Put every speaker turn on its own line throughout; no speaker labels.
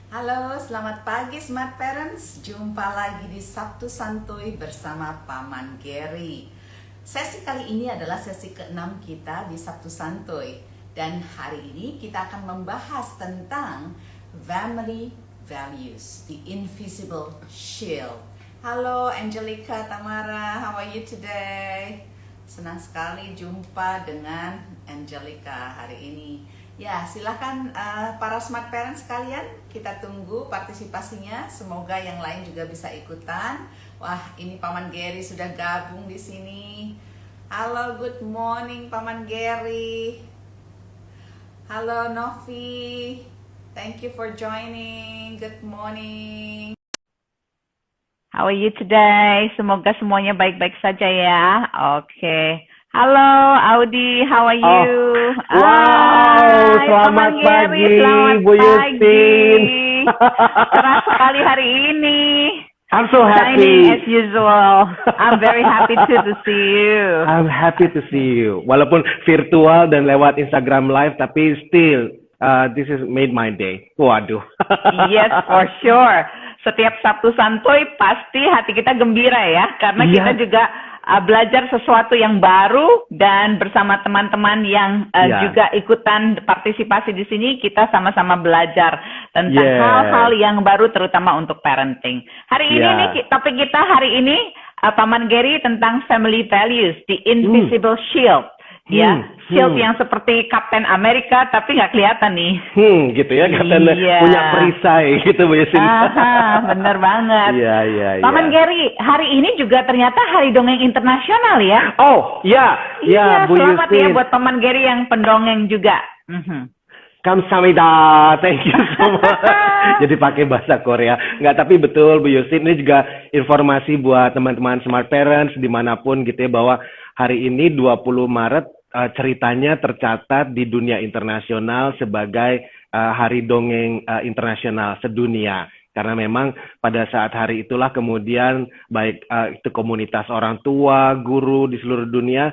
Halo, selamat pagi Smart Parents. Jumpa lagi di Sabtu Santuy bersama Paman Gary. Sesi kali ini adalah sesi ke-6 kita di Sabtu Santuy. Dan hari ini kita akan membahas tentang family values, the invisible shield. Halo Angelica, Tamara, how are you today? Senang sekali jumpa dengan Angelica hari ini. Ya, silakan para smart parents sekalian, kita tunggu partisipasinya. Semoga yang lain juga bisa ikutan. Wah, ini Paman Gary sudah gabung di sini. Halo, good morning Paman Gary. Halo Novi. Thank you for joining. Good morning.
How are you today? Semoga semuanya baik-baik saja ya. Oke. Halo Audi, how are you?
Wow,
Hai,
selamat
Paman Gary,
pagi,
selamat
Bu Yustin.
Cerah sekali hari ini.
I'm so
Shining
happy.
as usual. I'm very happy to see you.
I'm happy to see you. Walaupun virtual dan lewat Instagram Live, tapi still, this is made my day. Waduh.
Yes, for sure. Setiap Sabtu Santuy pasti hati kita gembira ya, karena
Iya.
kita juga belajar sesuatu yang baru dan bersama teman-teman yang
Iya.
juga ikutan partisipasi di sini, kita sama-sama belajar tentang
Yes.
hal-hal yang baru terutama untuk parenting. Hari ini
Iya.
nih topik kita hari ini Paman Gary tentang family values, the invisible shield. Ya, shield yang seperti Kapten Amerika tapi nggak kelihatan nih.
Gitu ya, katanya
Iya.
punya perisai gitu, Bu Yustin.
Aha, bener banget.
Iya.
Paman Gary, hari ini juga ternyata Hari Dongeng Internasional ya.
Oh, ya, Bu
selamat
Yustin.
ya buat Paman Gary yang pendongeng juga.
Kamsahamnida, thank you so much. Jadi pakai bahasa Korea. Nggak, tapi betul Bu Yustin, ini juga informasi buat teman-teman smart parents dimanapun gitu ya, bahwa hari ini 20 Maret ceritanya tercatat di dunia internasional sebagai Hari Dongeng Internasional sedunia. Karena memang pada saat hari itulah kemudian baik itu komunitas orang tua, guru di seluruh dunia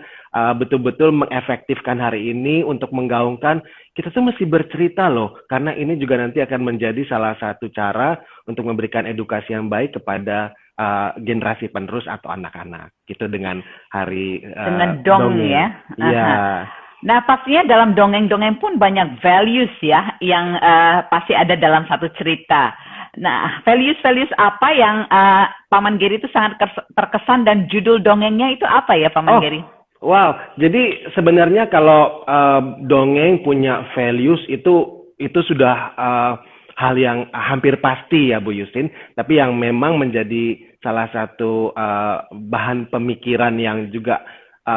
betul-betul mengefektifkan hari ini untuk menggaungkan kita tuh mesti bercerita loh, karena ini juga nanti akan menjadi salah satu cara untuk memberikan edukasi yang baik kepada generasi penerus atau anak-anak gitu dengan hari
Dengan dongeng ya.
Iya.
Nah, pastinya dalam dongeng-dongeng pun banyak values ya yang pasti ada dalam satu cerita. Nah, values-values apa yang Paman Gary itu sangat terkesan dan judul dongengnya itu apa ya Paman Gary?
Wow, jadi sebenarnya kalau dongeng punya values itu sudah hal yang hampir pasti ya Bu Yustin, tapi yang memang menjadi salah satu bahan pemikiran yang juga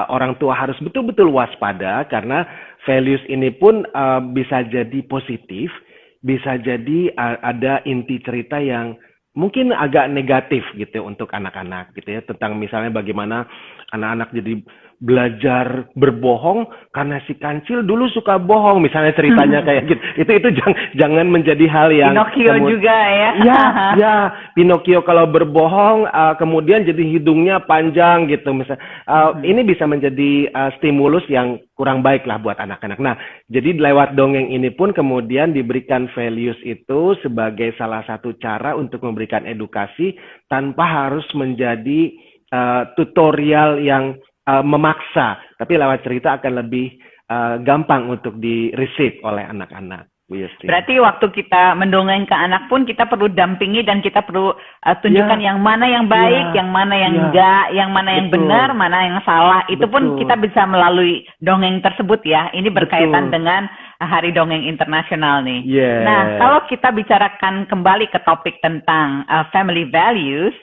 orang tua harus betul-betul waspada, karena values ini pun bisa jadi positif, bisa jadi ada inti cerita yang mungkin agak negatif gitu untuk anak-anak gitu ya, tentang misalnya bagaimana anak-anak jadi belajar berbohong karena si kancil dulu suka bohong, misalnya ceritanya kayak gitu. Itu jangan menjadi hal yang
Pinocchio juga ya.
Ya, Pinocchio kalau berbohong kemudian jadi hidungnya panjang gitu misalnya. Ini bisa menjadi stimulus yang kurang baik lah buat anak-anak. Nah, jadi lewat dongeng ini pun kemudian diberikan values itu sebagai salah satu cara untuk memberikan edukasi tanpa harus menjadi tutorial yang memaksa, tapi lewat cerita akan lebih gampang untuk di-receive oleh anak-anak.
Berarti waktu kita mendongeng ke anak pun kita perlu dampingi dan kita perlu tunjukkan yang mana yang baik, yang mana yang enggak, yang mana yang benar, mana yang salah. Itu pun kita bisa melalui dongeng tersebut ya. Ini berkaitan dengan Hari Dongeng Internasional nih. Nah, kalau kita bicarakan kembali ke topik tentang family values,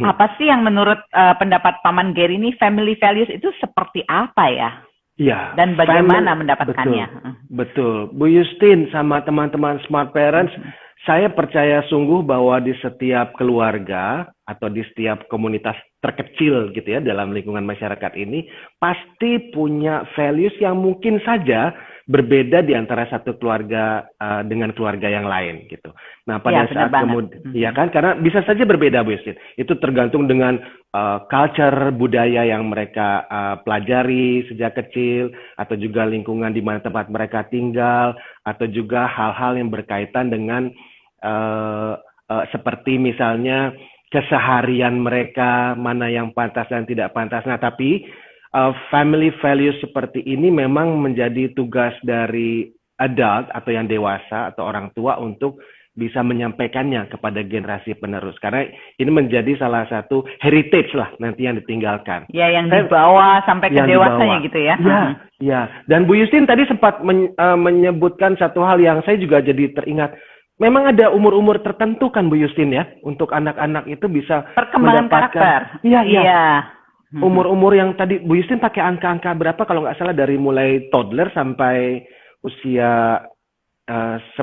apa sih yang menurut pendapat Paman Gary ini family values itu seperti apa ya?
Iya.
Dan bagaimana mendapatkannya?
Betul. Bu Yustin sama teman-teman smart parents, saya percaya sungguh bahwa di setiap keluarga atau di setiap komunitas terkecil gitu ya dalam lingkungan masyarakat ini pasti punya values yang mungkin saja berbeda di antara satu keluarga dengan keluarga yang lain gitu. Nah, pada saat kemudian ya kan, karena bisa saja berbeda Bu Yustin. Itu tergantung dengan culture budaya yang mereka pelajari sejak kecil, atau juga lingkungan di mana tempat mereka tinggal, atau juga hal-hal yang berkaitan dengan seperti misalnya keseharian mereka, mana yang pantas dan tidak pantas. Nah, tapi family values seperti ini memang menjadi tugas dari adult atau yang dewasa atau orang tua untuk bisa menyampaikannya kepada generasi penerus. Karena ini menjadi salah satu heritage lah nanti yang ditinggalkan.
Ya, yang dibawa sampai ke dewasanya gitu ya.
Ya, ya. Dan Bu Justin tadi sempat menyebutkan satu hal yang saya juga jadi teringat. Memang ada umur-umur tertentu kan Bu Justin ya, untuk anak-anak itu bisa
perkembangan karakter.
Iya, iya. Umur-umur yang tadi Bu Justin pakai angka-angka berapa kalau nggak salah, dari mulai toddler sampai usia 10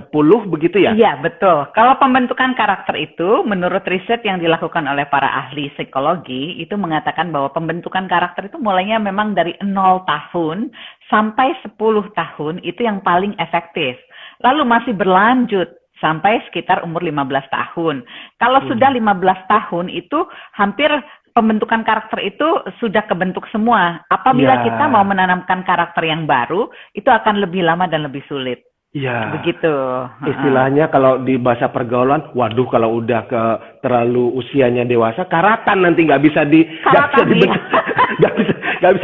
begitu ya?
Iya, betul. Kalau pembentukan karakter itu, menurut riset yang dilakukan oleh para ahli psikologi, itu mengatakan bahwa pembentukan karakter itu mulainya memang dari 0 tahun sampai 10 tahun, itu yang paling efektif. Lalu masih berlanjut sampai sekitar umur 15 tahun. Kalau sudah 15 tahun itu hampir pembentukan karakter itu sudah kebentuk semua. Apabila kita mau menanamkan karakter yang baru, itu akan lebih lama dan lebih sulit.
Iya.
Begitu.
Istilahnya kalau di bahasa pergaulan, waduh kalau udah ke terlalu usianya dewasa, karatan nanti nggak bisa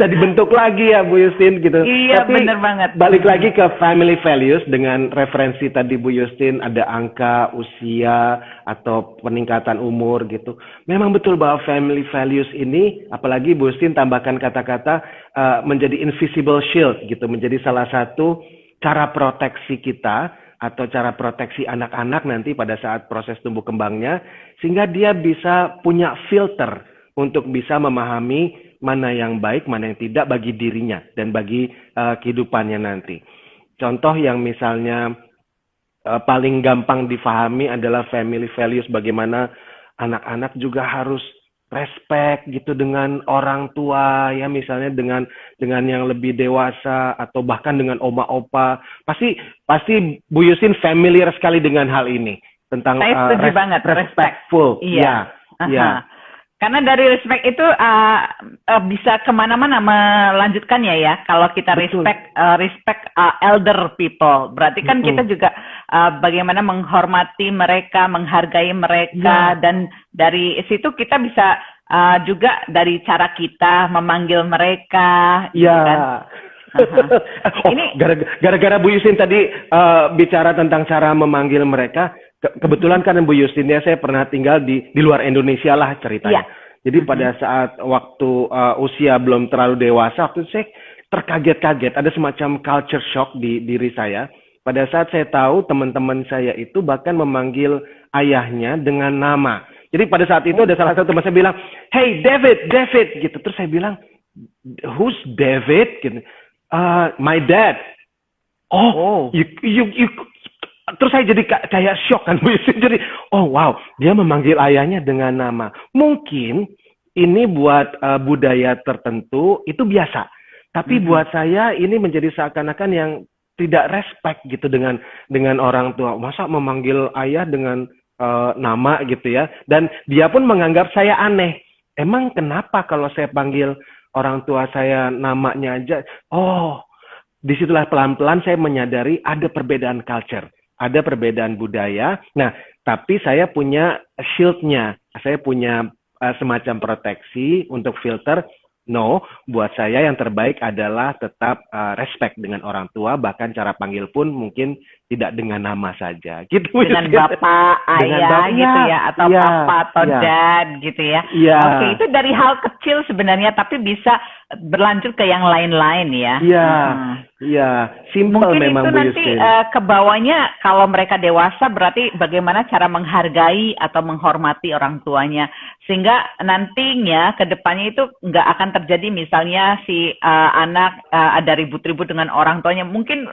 dibentuk lagi ya Bu Justin gitu.
Iya,
tapi
bener banget.
Balik lagi ke family values dengan referensi tadi Bu Justin, ada angka, usia, atau peningkatan umur gitu. Memang betul bahwa family values ini, apalagi Bu Justin tambahkan kata-kata menjadi invisible shield gitu, menjadi salah satu cara proteksi kita atau cara proteksi anak-anak nanti pada saat proses tumbuh kembangnya, sehingga dia bisa punya filter untuk bisa memahami mana yang baik, mana yang tidak bagi dirinya dan bagi kehidupannya nanti. Contoh yang misalnya paling gampang difahami adalah family values, bagaimana anak-anak juga harus respect gitu dengan orang tua ya, misalnya dengan yang lebih dewasa atau bahkan dengan oma opa. Pasti Bu Justin familiar sekali dengan hal ini tentang respectful.
Iya. Ya. Karena dari respect itu bisa kemana-mana melanjutkannya ya. Kalau kita respect elder people, berarti kan kita juga bagaimana menghormati mereka, menghargai mereka, dan dari situ kita bisa juga dari cara kita memanggil mereka.
Iya.
Gitu kan?
Ini gara-gara Bu Justin tadi bicara tentang cara memanggil mereka. Kebetulan kan Bu Justin ya, saya pernah tinggal di luar Indonesia lah ceritanya. Jadi pada saat waktu usia belum terlalu dewasa, waktu saya terkaget-kaget, ada semacam culture shock di diri saya. Pada saat saya tahu teman-teman saya itu bahkan memanggil ayahnya dengan nama. Jadi pada saat itu ada salah satu teman saya bilang, "Hey David," gitu. Terus saya bilang, "Who's David?" Gitu. My dad. Oh. You Terus saya jadi kayak shock kan. Jadi, oh wow, dia memanggil ayahnya dengan nama. Mungkin ini buat budaya tertentu itu biasa. Tapi buat saya ini menjadi seakan-akan yang tidak respect gitu dengan orang tua. Masa memanggil ayah dengan nama gitu ya. Dan dia pun menganggap saya aneh. Emang kenapa kalau saya panggil orang tua saya namanya aja? Oh, disitulah pelan-pelan saya menyadari ada perbedaan culture. Ada perbedaan budaya. Nah, tapi saya punya shield-nya. Saya punya semacam proteksi untuk filter. No, buat saya yang terbaik adalah tetap respect dengan orang tua. Bahkan cara panggil pun mungkin tidak dengan nama saja. Gitu.
Dengan bapak, ayah gitu ya. Atau papa atau dad gitu ya. Oke, itu dari hal kecil sebenarnya. Tapi bisa berlanjut ke yang lain-lain ya.
Iya, simple
mungkin
memang
itu nanti ke bawahnya kalau mereka dewasa berarti bagaimana cara menghargai atau menghormati orang tuanya, sehingga nantinya ke depannya itu nggak akan terjadi misalnya si anak ada ribut-ribut dengan orang tuanya. Mungkin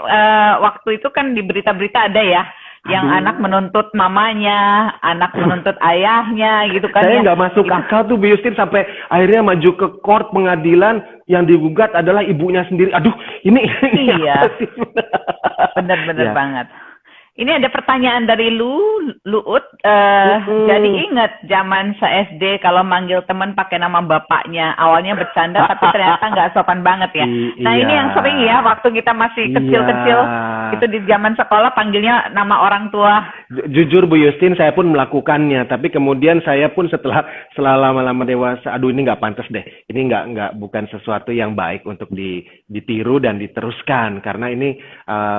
waktu itu kan di berita-berita ada ya, yang anak menuntut mamanya, anak menuntut ayahnya gitu kan.
Saya nggak masuk akal tuh Bu Justin, sampai akhirnya maju ke court pengadilan, yang digugat adalah ibunya sendiri. Aduh, ini
iya. Benar-benar banget. Ini ada pertanyaan dari Luut. Jadi ingat zaman SD kalau manggil teman pakai nama bapaknya, awalnya bercanda tapi ternyata nggak sopan banget ya. Nah ini yang sering ya waktu kita masih kecil-kecil, itu di zaman sekolah panggilnya nama orang tua.
Jujur Bu Yustin, saya pun melakukannya, tapi kemudian saya pun setelah lama-lama dewasa, aduh ini nggak pantas deh, ini bukan sesuatu yang baik untuk ditiru dan diteruskan, karena ini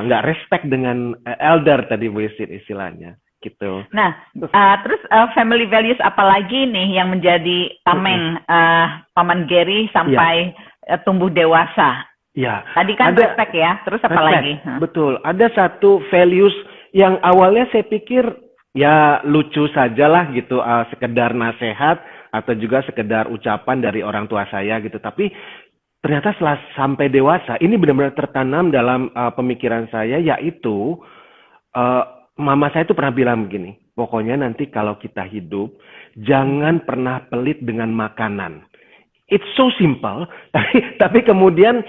nggak respect dengan elder tadi Bu Yustin istilahnya, gitu.
Nah, terus family values apa lagi nih yang menjadi tameng Paman Gary sampai tumbuh dewasa?
Ya.
Tadi kan respect ya, terus apa lagi?
Betul, ada satu values yang awalnya saya pikir ya lucu sajalah gitu, sekedar nasihat atau juga sekedar ucapan dari orang tua saya gitu. Tapi ternyata setelah sampai dewasa, ini benar-benar tertanam dalam pemikiran saya, yaitu mama saya itu pernah bilang begini, pokoknya nanti kalau kita hidup, jangan pernah pelit dengan makanan. It's so simple, tapi kemudian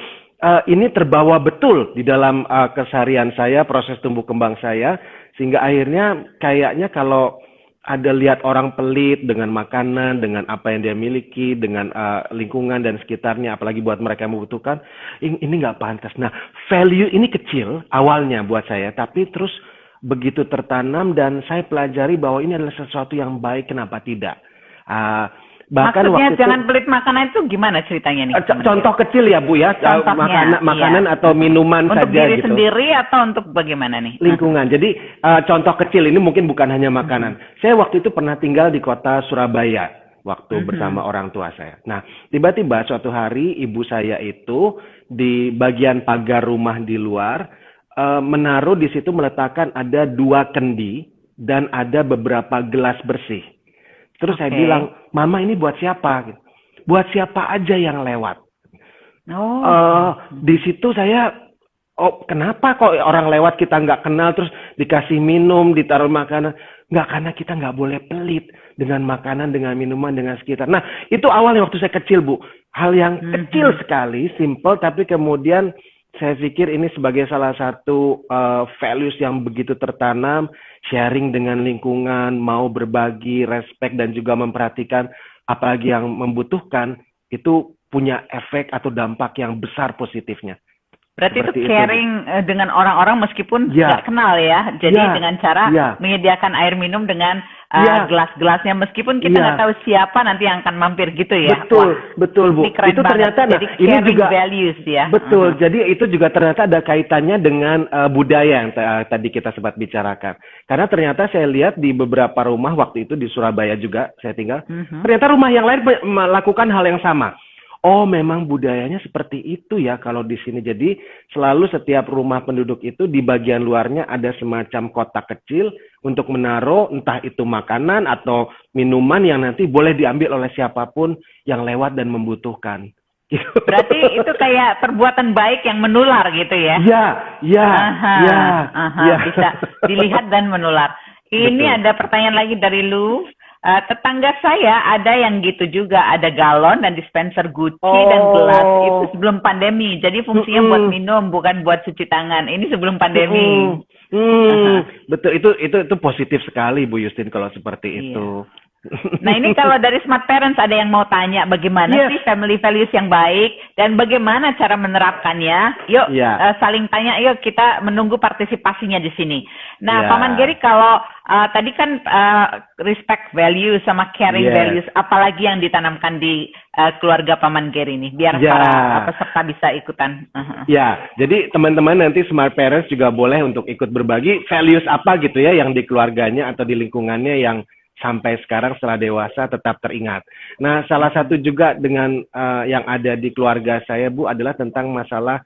ini terbawa betul di dalam keseharian saya, proses tumbuh kembang saya, sehingga akhirnya kayaknya kalau ada lihat orang pelit dengan makanan, dengan apa yang dia miliki, dengan lingkungan dan sekitarnya, apalagi buat mereka yang membutuhkan, ini nggak pantas. Nah, value ini kecil awalnya buat saya, tapi terus begitu tertanam dan saya pelajari bahwa ini adalah sesuatu yang baik, kenapa tidak? Bahkan
maksudnya
waktu
jangan
itu,
pelit makanan itu gimana ceritanya nih?
Contoh kecil ya Bu ya, makanan atau minuman
untuk
saja
diri
gitu.
Sendiri atau untuk bagaimana nih?
Lingkungan. Jadi contoh kecil ini mungkin bukan hanya makanan. Saya waktu itu pernah tinggal di kota Surabaya waktu bersama orang tua saya. Nah, tiba-tiba suatu hari ibu saya itu di bagian pagar rumah di luar menaruh di situ, meletakkan ada 2 kendi dan ada beberapa gelas bersih. Terus saya bilang, Mama ini buat siapa? Buat siapa aja yang lewat. Di situ saya, kenapa kok orang lewat kita nggak kenal terus dikasih minum, ditaruh makanan? Nggak, karena kita nggak boleh pelit dengan makanan, dengan minuman, dengan sekitar. Nah, itu awalnya waktu saya kecil, Bu. Hal yang kecil sekali, simple, tapi kemudian saya pikir ini sebagai salah satu values yang begitu tertanam, sharing dengan lingkungan, mau berbagi, respect, dan juga memperhatikan apalagi yang membutuhkan, itu punya efek atau dampak yang besar positifnya.
Berarti seperti itu caring dengan orang-orang meskipun nggak kenal ya. Jadi dengan cara menyediakan air minum dengan gelas-gelasnya meskipun kita nggak tahu siapa nanti yang akan mampir gitu ya.
Betul Bu. Itu ternyata
jadi
ini juga
values ya.
Betul. Jadi itu juga ternyata ada kaitannya dengan budaya yang tadi kita sempat bicarakan. Karena ternyata saya lihat di beberapa rumah waktu itu di Surabaya juga saya tinggal, ternyata rumah yang lain melakukan hal yang sama. Oh, memang budayanya seperti itu ya kalau di sini. Jadi selalu setiap rumah penduduk itu di bagian luarnya ada semacam kotak kecil untuk menaruh entah itu makanan atau minuman yang nanti boleh diambil oleh siapapun yang lewat dan membutuhkan.
Berarti itu kayak perbuatan baik yang menular gitu ya?
Iya.
Bisa dilihat dan menular. Ini ada pertanyaan lagi dari Lu. Tetangga saya ada yang gitu juga, ada galon dan dispenser Gucci dan gelas itu sebelum pandemi, jadi fungsinya buat minum bukan buat cuci tangan. Ini sebelum pandemi.
Betul, itu positif sekali Bu Yustin kalau seperti itu.
Nah ini kalau dari Smart Parents ada yang mau tanya bagaimana sih family values yang baik dan bagaimana cara menerapkannya? Yuk saling tanya, yuk kita menunggu partisipasinya di sini. Nah Paman Gary, kalau tadi kan respect values sama caring values, apalagi yang ditanamkan di keluarga Paman Gary ini biar para peserta bisa ikutan.
Jadi teman-teman nanti Smart Parents juga boleh untuk ikut berbagi values apa gitu ya yang di keluarganya atau di lingkungannya yang sampai sekarang setelah dewasa tetap teringat. Nah, salah satu juga dengan yang ada di keluarga saya, Bu, adalah tentang masalah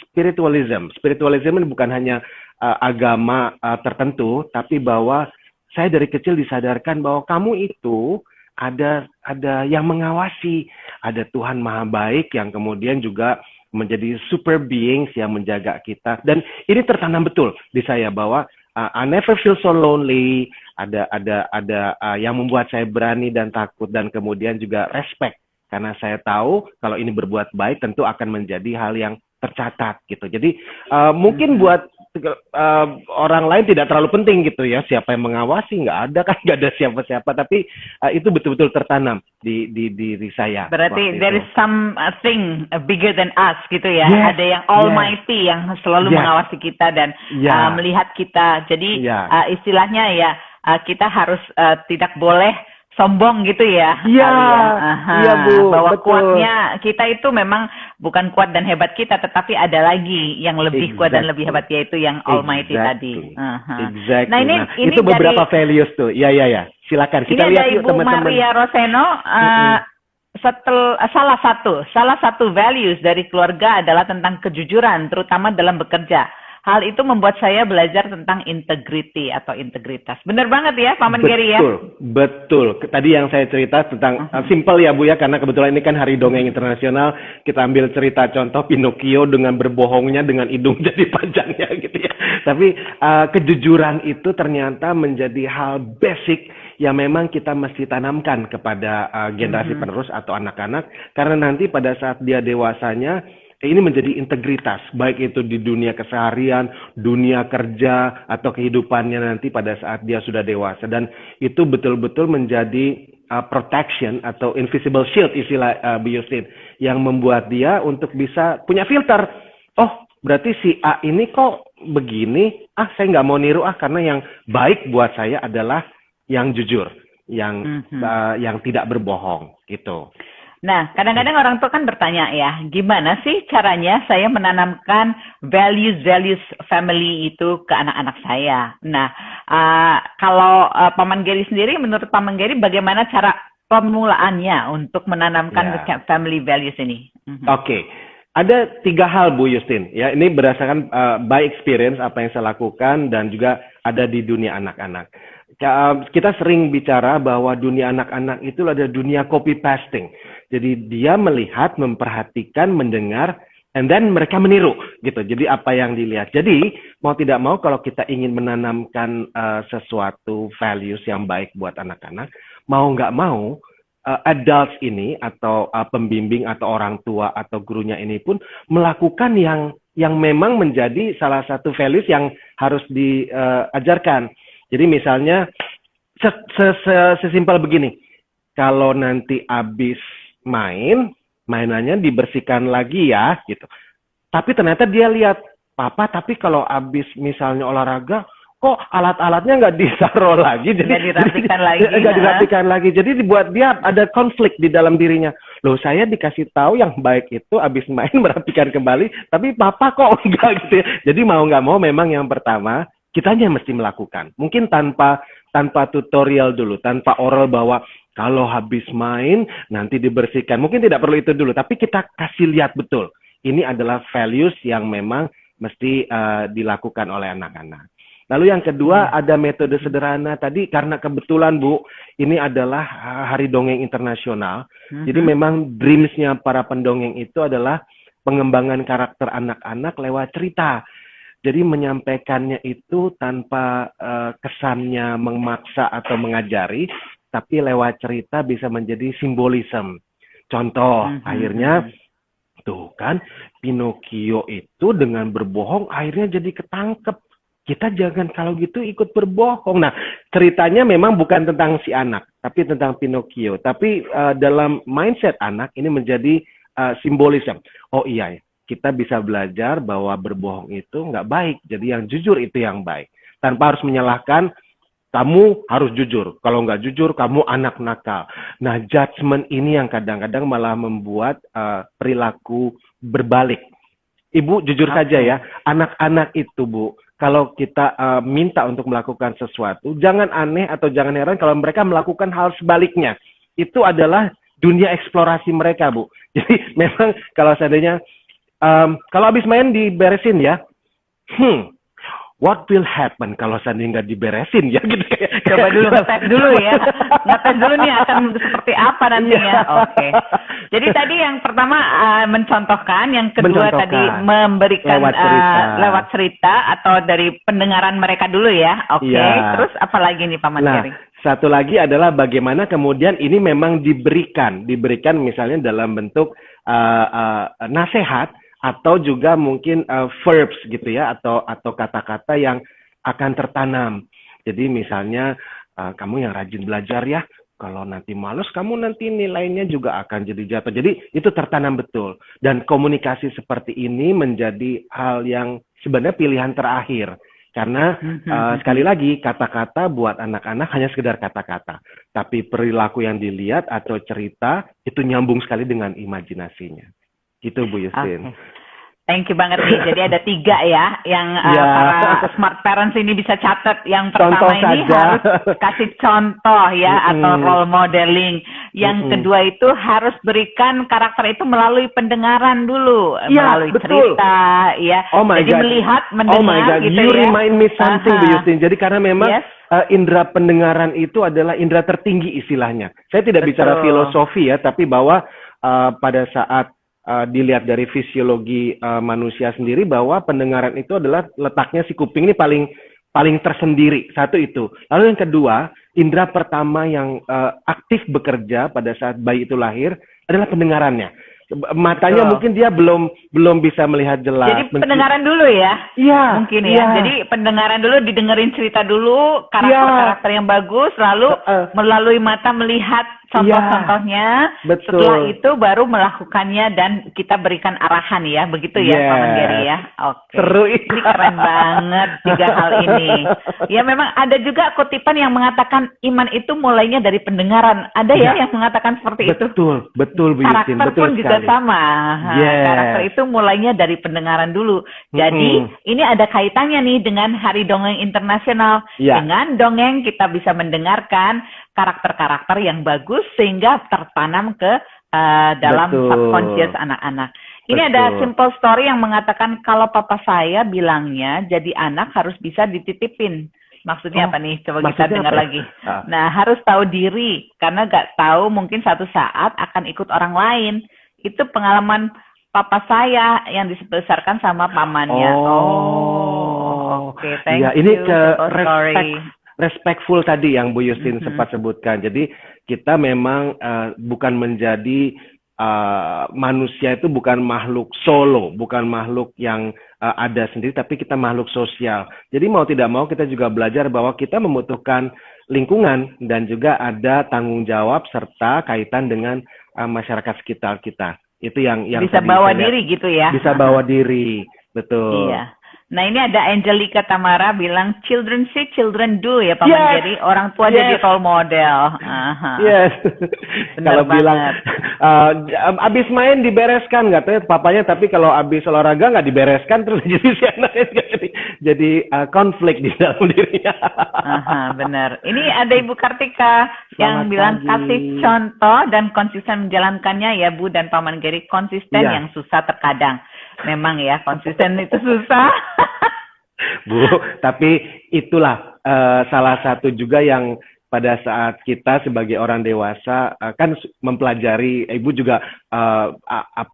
spiritualism. Spiritualism ini bukan hanya agama tertentu, tapi bahwa saya dari kecil disadarkan bahwa kamu itu ada yang mengawasi, ada Tuhan Maha Baik yang kemudian juga menjadi super beings yang menjaga kita. Dan ini tertanam betul di saya bahwa I never feel so lonely. Ada yang membuat saya berani dan takut dan kemudian juga respect karena saya tahu kalau ini berbuat baik tentu akan menjadi hal yang tercatat gitu. Jadi mungkin buat orang lain tidak terlalu penting gitu ya, siapa yang mengawasi, nggak ada kan, nggak ada siapa-siapa, tapi itu betul-betul tertanam di diri saya.
Berarti there is something bigger than us gitu ya.
Yes,
Ada yang almighty yang selalu
yes,
mengawasi kita dan melihat kita. Jadi istilahnya ya kita harus tidak boleh sombong gitu ya.
Iya, iya Bu.
Bahwa
betul.
kuatnya kita itu memang bukan kuat dan hebat kita, tetapi ada lagi yang lebih kuat dan lebih hebat, yaitu yang almighty tadi.
Exactly.
Nah ini
itu beberapa values tuh. Ya. Silakan kita lihat yuk teman-teman.
Ibu Maria Roseno. Salah satu values dari keluarga adalah tentang kejujuran, terutama dalam bekerja. Hal itu membuat saya belajar tentang integrity atau integritas. Benar banget ya, Paman Gary ya?
Betul. Tadi yang saya cerita tentang simple ya Bu ya, karena kebetulan ini kan Hari Dongeng Internasional. Kita ambil cerita contoh Pinocchio dengan berbohongnya dengan hidung jadi panjangnya gitu ya. Tapi kejujuran itu ternyata menjadi hal basic yang memang kita mesti tanamkan kepada generasi penerus atau anak-anak. Karena nanti pada saat dia dewasanya, ini menjadi integritas, baik itu di dunia keseharian, dunia kerja, atau kehidupannya nanti pada saat dia sudah dewasa. Dan itu betul-betul menjadi protection atau invisible shield istilah Bu Yustin, yang membuat dia untuk bisa punya filter. Oh, berarti si A ini kok begini, saya nggak mau niru karena yang baik buat saya adalah yang jujur, yang tidak berbohong gitu.
Nah, kadang-kadang orang tua kan bertanya ya, gimana sih caranya saya menanamkan values family itu ke anak-anak saya? Nah, kalau Paman Gary sendiri, menurut Paman Gary, bagaimana cara pemulaannya untuk menanamkan family values ini?
Oke. Ada 3 hal Bu Yustin. Ya, ini berdasarkan by experience apa yang saya lakukan dan juga ada di dunia anak-anak. Kita sering bicara bahwa dunia anak-anak itu adalah dunia copy pasting. Jadi dia melihat, memperhatikan, mendengar, and then mereka meniru gitu. Jadi apa yang dilihat. Jadi mau tidak mau kalau kita ingin menanamkan sesuatu values yang baik buat anak-anak, mau nggak mau adults ini atau pembimbing atau orang tua atau gurunya ini pun melakukan yang memang menjadi salah satu values yang harus diajarkan. Jadi misalnya sesimpel begini, kalau nanti habis mainannya dibersihkan lagi ya gitu. Tapi ternyata dia lihat, Papa, tapi kalau habis misalnya olahraga, kok alat-alatnya nggak ditaruh lagi, jadi nggak dirapikan lagi. Jadi dibuat dia ada konflik di dalam dirinya. Loh, saya dikasih tahu yang baik itu habis main merapikan kembali, tapi Papa kok enggak gitu ya. Jadi mau nggak mau memang yang pertama kitanya mesti melakukan. Mungkin tanpa tutorial dulu, tanpa oral bahwa kalau habis main nanti dibersihkan. Mungkin tidak perlu itu dulu, tapi kita kasih lihat betul. Ini adalah values yang memang mesti dilakukan oleh anak-anak. Lalu yang kedua ada metode sederhana tadi, karena kebetulan Bu, ini adalah Hari Dongeng Internasional. Jadi memang dreams-nya para pendongeng itu adalah pengembangan karakter anak-anak lewat cerita. Jadi menyampaikannya itu tanpa kesannya memaksa atau mengajari, tapi lewat cerita bisa menjadi simbolisme. Contoh, akhirnya tuh kan Pinocchio itu dengan berbohong akhirnya jadi ketangkep. Kita jangan kalau gitu ikut berbohong. Nah, ceritanya memang bukan tentang si anak, tapi tentang Pinocchio. Tapi dalam mindset anak ini menjadi simbolisme. Oh iya, kita bisa belajar bahwa berbohong itu nggak baik. Jadi yang jujur itu yang baik. Tanpa harus menyalahkan, kamu harus jujur. Kalau nggak jujur, kamu anak nakal. Nah, judgment ini yang kadang-kadang malah membuat perilaku berbalik. Ibu jujur saja ya, anak-anak itu Bu, kalau kita minta untuk melakukan sesuatu, jangan aneh atau jangan heran kalau mereka melakukan hal sebaliknya. Itu adalah dunia eksplorasi mereka Bu. Jadi memang kalau seandainya, kalau habis main diberesin ya, what will happen kalau seandainya nggak diberesin ya gitu.
Coba dulu ngetes dulu ya. Ngetes dulu nih akan seperti apa nantinya. Oke. Jadi tadi yang pertama mencontohkan, yang kedua tadi memberikan lewat cerita atau dari pendengaran mereka dulu ya. Oke. Terus apa lagi nih Paman Gary?
Satu lagi adalah bagaimana kemudian ini memang diberikan misalnya dalam bentuk nasihat atau juga mungkin verbs gitu ya, atau kata-kata yang akan tertanam. Jadi misalnya kamu yang rajin belajar ya, kalau nanti malas kamu nanti nilainya juga akan jadi jatuh. Jadi itu tertanam betul. Dan komunikasi seperti ini menjadi hal yang sebenarnya pilihan terakhir. Karena sekali lagi kata-kata buat anak-anak hanya sekedar kata-kata. Tapi perilaku yang dilihat atau cerita itu nyambung sekali dengan imajinasinya. Gitu Bu Justin.
Okay. Thank you banget nih. Jadi ada 3 ya yang para smart parents ini bisa catat. Yang pertama ini harus kasih contoh ya atau role modeling. Yang kedua itu harus berikan karakter itu melalui pendengaran dulu, melalui cerita ya. Jadi
God.
melihat, mendengar gitu
you
ya.
Remind me something Bu Justin. Jadi karena memang indera pendengaran itu adalah indera tertinggi istilahnya. Saya tidak bicara filosofi ya, tapi bahwa pada saat dilihat dari fisiologi manusia sendiri bahwa pendengaran itu adalah letaknya si kuping ini paling tersendiri. Satu itu. Lalu yang kedua, indera pertama yang aktif bekerja pada saat bayi itu lahir adalah pendengarannya. Matanya mungkin dia belum bisa melihat jelas.
Jadi pendengaran dulu ya?
Iya.
Mungkin ya. Jadi pendengaran dulu, didengerin cerita dulu, karakter-karakter yang bagus, lalu melalui mata melihat contoh-contohnya. Setelah itu baru melakukannya dan kita berikan arahan ya, begitu ya Paman Gary ya. Oke.
Seru
ini keren banget 3 hal ini. Ya memang ada juga kutipan yang mengatakan iman itu mulainya dari pendengaran. Ada ya yang mengatakan seperti itu.
Betul Bu Justin.
Karakter pun juga sama. Karakter itu mulainya dari pendengaran dulu. Jadi ini ada kaitannya nih dengan Hari Dongeng Internasional. Dengan dongeng kita bisa mendengarkan karakter-karakter yang bagus sehingga tertanam ke dalam subconscious anak-anak. Ini ada simple story yang mengatakan kalau papa saya bilangnya jadi anak harus bisa dititipin. Maksudnya apa nih? Coba kita dengar lagi. Nah, harus tahu diri karena gak tahu mungkin suatu saat akan ikut orang lain. Itu pengalaman papa saya yang dibesarkan sama pamannya. Oke, thank you.
Ini ke respectful tadi yang Bu Justin sempat sebutkan. Jadi kita memang bukan menjadi manusia itu bukan makhluk solo, bukan makhluk yang ada sendiri, tapi kita makhluk sosial. Jadi mau tidak mau kita juga belajar bahwa kita membutuhkan lingkungan dan juga ada tanggung jawab serta kaitan dengan masyarakat sekitar kita. Itu yang bisa bawa diri gitu ya. Bisa bawa diri, betul.
Iya. Nah ini ada Angelica Tamara bilang children see, children do ya Paman Gary. Orang tua jadi role model.
Kalau bilang abis main dibereskan nggak tahu papanya, tapi kalau abis olahraga nggak dibereskan terus jadi si anaknya jadi konflik di dalam dirinya.
Benar. Ini ada Ibu Kartika yang bilang kasih contoh dan konsisten menjalankannya ya Bu dan Paman Gary. Konsisten yang susah terkadang. Memang ya, konsisten itu susah.
Bu, tapi itulah salah satu juga yang pada saat kita sebagai orang dewasa kan mempelajari, Ibu juga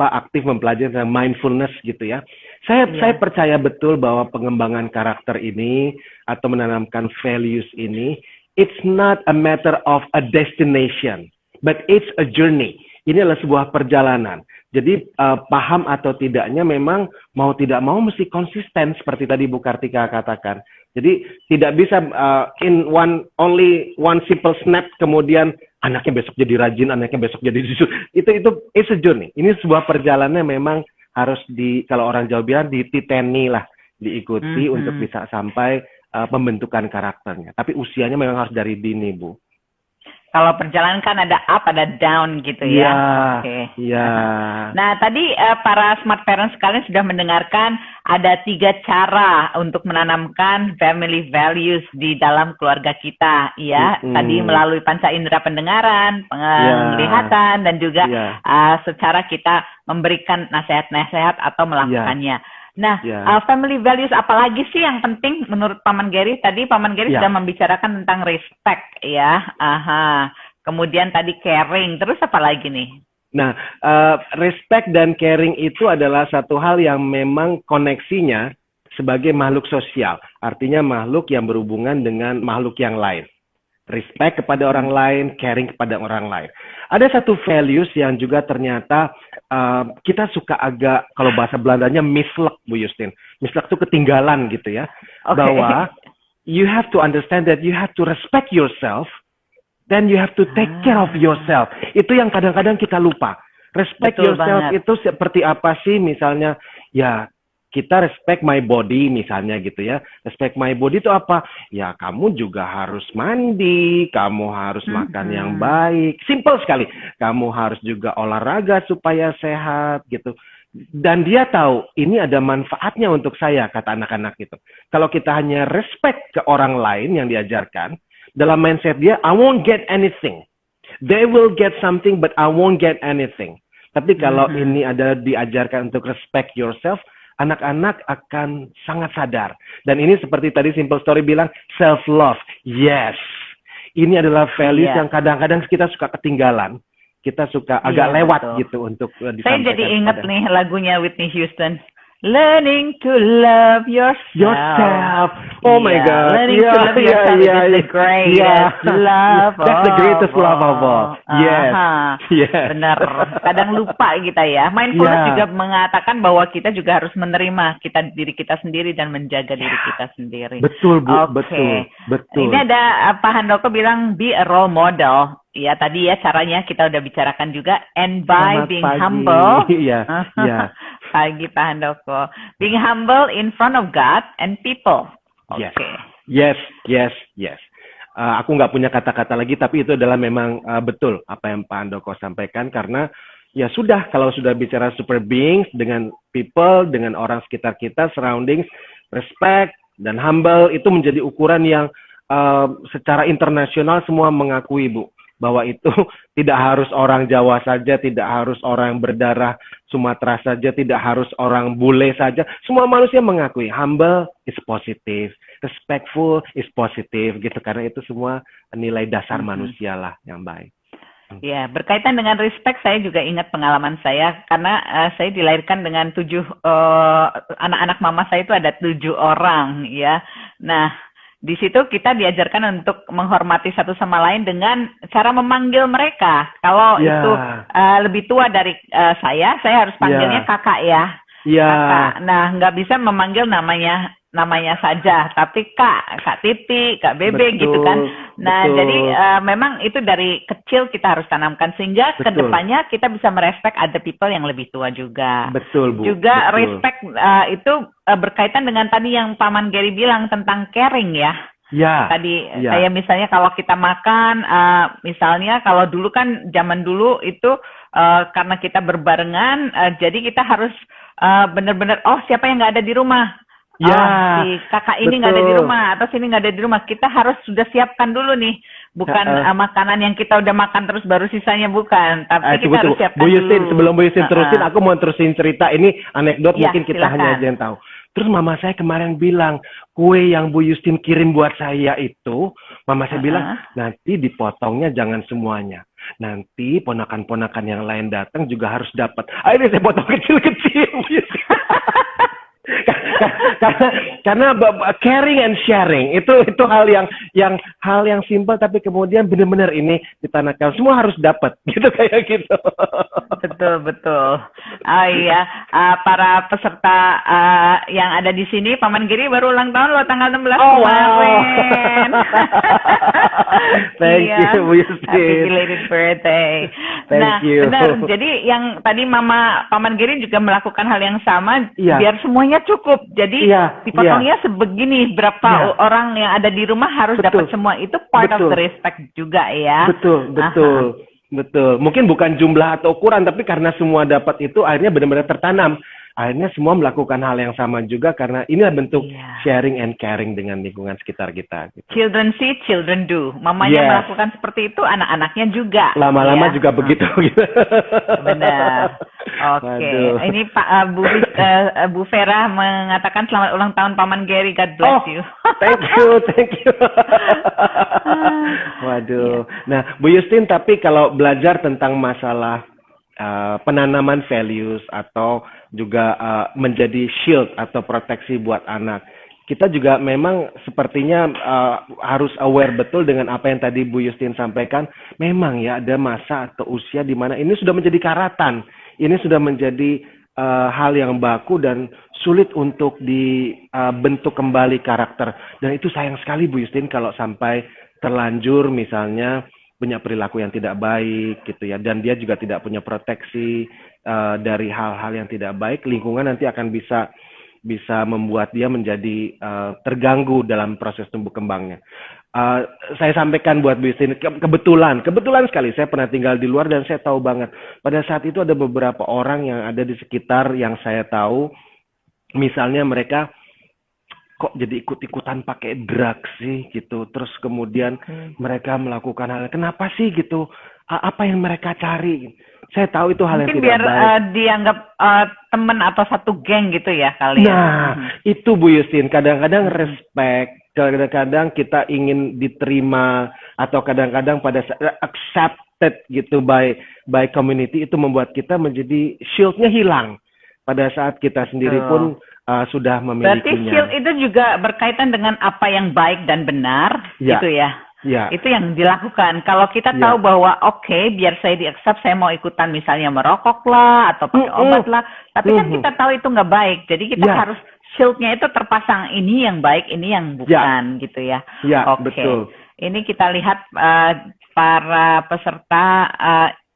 aktif mempelajari tentang mindfulness gitu ya. Saya percaya betul bahwa pengembangan karakter ini atau menanamkan values ini, it's not a matter of a destination, but it's a journey. Ini adalah sebuah perjalanan. Jadi paham atau tidaknya memang mau tidak mau mesti konsisten seperti tadi Bu Kartika katakan. Jadi tidak bisa only one simple snap kemudian anaknya besok jadi rajin, anaknya besok jadi itu it's a journey. Ini sebuah perjalanan memang harus kalau orang Jawa bilang dititeni lah, diikuti untuk bisa sampai pembentukan karakternya. Tapi usianya memang harus dari dini, Bu.
Kalau perjalanan kan ada up, ada down gitu ya. Nah, tadi para smart parents sekalian sudah mendengarkan ada 3 cara untuk menanamkan family values di dalam keluarga kita, ya. Tadi melalui panca indera pendengaran, penglihatan, dan juga secara kita memberikan nasihat-nasihat atau melakukannya. Nah, family values apalagi sih yang penting menurut Paman Gary? Tadi Paman Gary sudah membicarakan tentang respect ya. Kemudian tadi caring, terus apa lagi nih?
Nah, respect dan caring itu adalah satu hal yang memang koneksinya sebagai makhluk sosial. Artinya makhluk yang berhubungan dengan makhluk yang lain. respect kepada orang lain, caring kepada orang lain. Ada satu values yang juga ternyata kita suka agak, kalau bahasa Belandanya mislek, Bu Justin. Mislek itu ketinggalan gitu ya.
Okay.
Bahwa you have to understand that you have to respect yourself, then you have to take care of yourself. Itu yang kadang-kadang kita lupa. Respect
Betul
yourself
banget.
itu seperti apa sih? Misalnya, ya kita respect my body misalnya gitu ya. Respect my body itu apa? Ya kamu juga harus mandi, kamu harus makan yang baik. Simple sekali. Kamu harus juga olahraga supaya sehat gitu. Dan dia tahu ini ada manfaatnya untuk saya, kata anak-anak gitu. Kalau kita hanya respect ke orang lain yang diajarkan, dalam mindset dia, I won't get anything. They will get something, but I won't get anything. Tapi kalau ini ada diajarkan untuk respect yourself, anak-anak akan sangat sadar. Dan ini seperti tadi Simple Story bilang, self-love. Yes. Ini adalah values yang kadang-kadang kita suka ketinggalan. Kita suka agak lewat gitu untuk
disampaikan. Saya jadi ingat nih lagunya Whitney Houston. Learning to love yourself.
Oh my God.
Learning to love yourself is the greatest love.
That's the greatest love of all. Yes.
Yes. Benar. Kadang lupa kita ya. Mindfulness juga mengatakan bahwa kita juga harus menerima diri kita sendiri dan menjaga diri kita sendiri.
Betul, Bu. Betul.
Ini ada Pak Handoko bilang be a role model. Ya, tadi ya caranya kita udah bicarakan juga. And by being humble.
Iya.
Pagi Pak Handoko. Being humble in front of God and people. Okay.
Yes. Aku nggak punya kata-kata lagi, tapi itu adalah memang betul apa yang Pak Handoko sampaikan. Karena ya sudah, kalau sudah bicara super beings dengan people, dengan orang sekitar kita, surroundings, respect, dan humble, itu menjadi ukuran yang secara internasional semua mengakui, Bu. Bahwa itu tidak harus orang Jawa saja, tidak harus orang yang berdarah Sumatera saja, tidak harus orang bule saja. Semua manusia mengakui humble is positive, respectful is positive gitu. Karena itu semua nilai dasar manusia lah yang baik.
Ya, berkaitan dengan respect, saya juga ingat pengalaman saya karena saya dilahirkan dengan 7 anak-anak mama saya itu ada 7 orang ya. Nah, di situ kita diajarkan untuk menghormati satu sama lain dengan cara memanggil mereka. Kalau itu lebih tua dari saya harus panggilnya kakak ya. Kakak. Nah, nggak bisa memanggil namanya saja, tapi Kak Titi, Kak Bebe gitu kan. Nah, jadi memang itu dari kecil kita harus tanamkan sehingga kedepannya kita bisa merespek other people yang lebih tua juga.
Betul, Bu.
Juga respect itu berkaitan dengan tadi yang Paman Gary bilang tentang caring ya. Tadi saya misalnya kalau kita makan, misalnya kalau dulu kan zaman dulu itu karena kita berbarengan, jadi kita harus benar-benar siapa yang nggak ada di rumah. Si kakak ini nggak ada di rumah atau sini nggak ada di rumah, kita harus sudah siapkan dulu nih, bukan makanan yang kita udah makan terus baru sisanya, bukan, tapi kita harus siapkan
Bu Justin,
dulu.
sebelum Bu Justin terusin, aku mau terusin cerita ini anekdot mungkin kita hanya aja yang tahu. Terus mama saya kemarin bilang, kue yang Bu Justin kirim buat saya itu, mama saya bilang, nanti dipotongnya jangan semuanya. Nanti ponakan-ponakan yang lain datang juga harus dapat. Akhirnya saya potong kecil-kecil. karena caring and sharing itu hal yang simpel, tapi kemudian benar-benar ini ditanamkan, semua harus dapat gitu, kayak gitu.
Betul. Para peserta yang ada di sini, Paman Giri baru ulang tahun loh tanggal 16 kemarin.
Thank you, Bu Justin.
Happy belated birthday.
Thank you.
Benar. Jadi yang tadi Paman Giri juga melakukan hal yang sama, biar semuanya cukup. Jadi dipotongnya sebegini, berapa orang yang ada di rumah harus dapat semua. Itu part of the respect juga ya.
Betul. Mungkin bukan jumlah atau ukuran, tapi karena semua dapat itu akhirnya benar-benar tertanam. Akhirnya semua melakukan hal yang sama juga karena ini bentuk sharing and caring dengan lingkungan sekitar kita. Gitu.
Children see, children do. Mamanya melakukan seperti itu, anak-anaknya juga.
Lama-lama juga begitu.
Benar. Oke. Ini Pak Bu Vera mengatakan selamat ulang tahun Paman Gary. God bless you.
Thank you. Waduh. Nah, Bu Justin, tapi kalau belajar tentang masalah penanaman values atau juga menjadi shield atau proteksi buat anak, kita juga memang sepertinya harus aware betul dengan apa yang tadi Bu Justin sampaikan. Memang ya ada masa atau usia di mana ini sudah menjadi karatan, ini sudah menjadi hal yang baku dan sulit untuk dibentuk kembali karakter. Dan itu sayang sekali Bu Justin kalau sampai terlanjur misalnya punya perilaku yang tidak baik gitu ya, dan dia juga tidak punya proteksi dari hal-hal yang tidak baik. Lingkungan nanti akan bisa membuat dia menjadi terganggu dalam proses tumbuh kembangnya. Saya sampaikan buat Bu Justin, kebetulan sekali saya pernah tinggal di luar dan saya tahu banget pada saat itu ada beberapa orang yang ada di sekitar yang saya tahu, misalnya mereka kok jadi ikut-ikutan pakai drugs sih gitu, terus kemudian mereka melakukan hal, kenapa sih gitu, apa yang mereka cari? Saya tahu itu hal
Mungkin
yang tidak
biar
baik.
dianggap teman atau satu geng gitu ya kali ya.
Nah, itu Bu Justin, kadang-kadang respect, kadang-kadang kita ingin diterima, atau kadang-kadang pada accepted gitu by community, itu membuat kita menjadi shieldnya hilang pada saat kita sendiri pun sudah
Berarti
memilikinya.
shield itu juga berkaitan dengan apa yang baik dan benar,
Ya.
gitu ya.
Ya,
Itu yang dilakukan. Kalau kita
Ya.
tahu bahwa oke, biar saya di-accept, saya mau ikutan misalnya merokok lah atau pakai obat lah. Tapi kan kita tahu itu nggak baik. Jadi kita
Ya.
harus shieldnya itu terpasang, ini yang baik, ini yang bukan gitu ya.
ya,
Oke.
betul.
Ini kita lihat para peserta,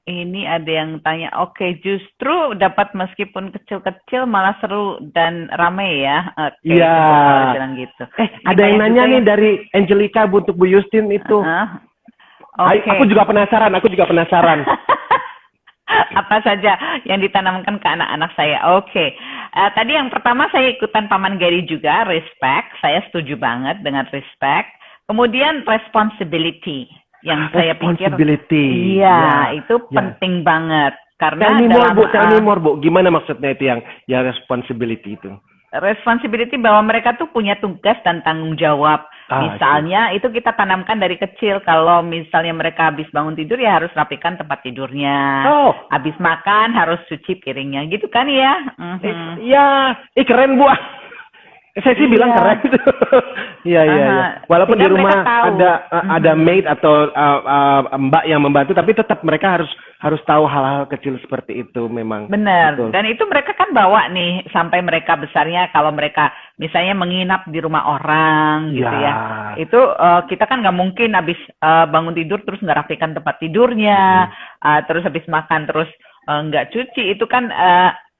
ini ada yang tanya, oke, justru dapat meskipun kecil-kecil malah seru dan rame ya. Oke,
Iya.
kalau bilang gitu.
Ada yang nanya nih dari Angelica untuk Bu Justin itu.
Oke.
Aku juga penasaran.
Apa saja yang ditanamkan ke anak-anak saya? Oke. Tadi yang pertama saya ikutan Paman Gary juga, respect. Saya setuju banget dengan respect. Kemudian responsibility. Yang saya pikir,
Responsibility.
iya,
Ya.
itu
Ya.
penting banget. Karena
Tell me
dalam
more, Bu. Gimana maksudnya itu yang responsibility itu?
responsibility bahwa mereka tuh punya tugas dan tanggung jawab.
Ah,
Misalnya itu kita tanamkan dari kecil. Kalau misalnya mereka habis bangun tidur ya harus rapikan tempat tidurnya.
Oh,
Habis makan harus cuci piringnya gitu kan ya.
ya, keren Bu. Saya sih bilang keren. Iya. Walaupun di
Sehingga
rumah
mereka tahu.
ada maid atau mbak yang membantu, tapi tetap mereka harus tahu hal-hal kecil seperti itu memang.
Benar.
Betul.
Dan itu mereka kan bawa nih sampai mereka besarnya, kalau mereka misalnya menginap di rumah orang gitu ya. Itu kita kan nggak mungkin habis bangun tidur terus nggak rapikan tempat tidurnya, terus habis makan terus nggak cuci. Itu kan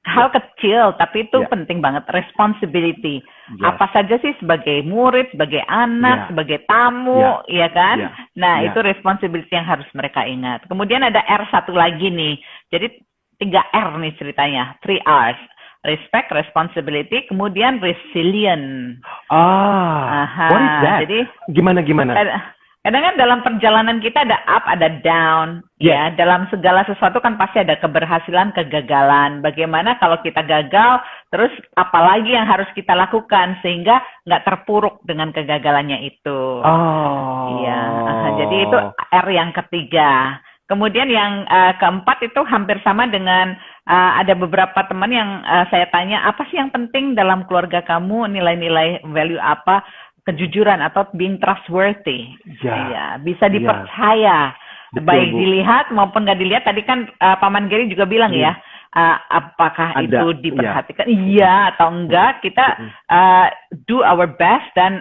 hal kecil, tapi itu penting banget, responsibility. Apa saja sih sebagai murid, sebagai anak, sebagai tamu, ya kan? Nah, itu responsibility yang harus mereka ingat. Kemudian ada R satu lagi nih. Jadi 3 R nih ceritanya, 3 R's. Respect, responsibility, kemudian resilient.
What is that?
Jadi
Gimana?
kadang kan dalam perjalanan kita ada up, ada down, ya. Dalam segala sesuatu kan pasti ada keberhasilan, kegagalan. Bagaimana kalau kita gagal, terus apalagi yang harus kita lakukan sehingga nggak terpuruk dengan kegagalannya itu. Iya. Jadi itu R yang ketiga. Kemudian yang keempat itu hampir sama dengan ada beberapa teman yang saya tanya, apa sih yang penting dalam keluarga kamu, nilai-nilai value apa? Kejujuran atau being trustworthy, ya, bisa dipercaya, baik dilihat maupun nggak dilihat. Tadi kan Paman Gary juga bilang ya, apakah itu diperhatikan, iya atau enggak. Kita do our best dan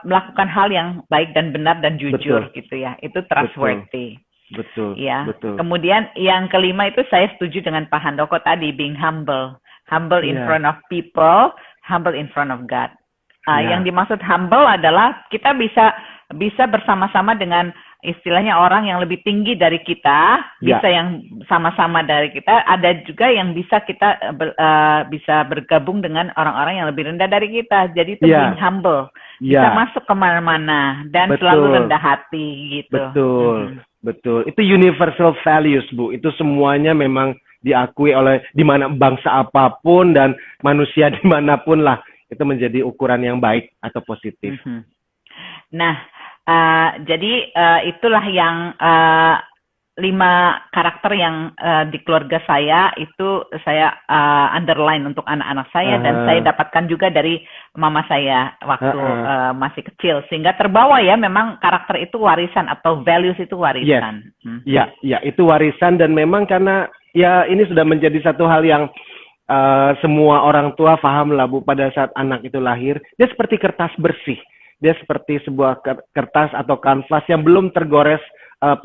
melakukan hal yang baik dan benar dan jujur gitu ya. Itu trustworthy.
Betul.
Ya.
Betul.
Kemudian yang kelima itu saya setuju dengan Pak Handoko tadi, being humble in front of people, humble in front of God. Yang dimaksud humble adalah kita bisa bersama-sama dengan istilahnya orang yang lebih tinggi dari kita, bisa yang sama-sama dari kita, ada juga yang bisa kita bisa bergabung dengan orang-orang yang lebih rendah dari kita. Jadi itu being humble, bisa masuk kemana-mana dan selalu rendah hati gitu.
Betul. Itu universal values, Bu. Itu semuanya memang diakui oleh bangsa apapun dan manusia dimanapun lah. Itu menjadi ukuran yang baik atau positif.
Nah, jadi itulah yang 5 karakter yang di keluarga saya itu saya underline untuk anak-anak saya dan saya dapatkan juga dari mama saya waktu masih kecil sehingga terbawa ya memang karakter itu warisan atau values itu warisan.
Yes. Ya, itu warisan dan memang karena ya ini sudah menjadi satu hal yang semua orang tua paham lah Bu pada saat anak itu lahir dia seperti kertas bersih, dia seperti sebuah kertas atau kanvas yang belum tergores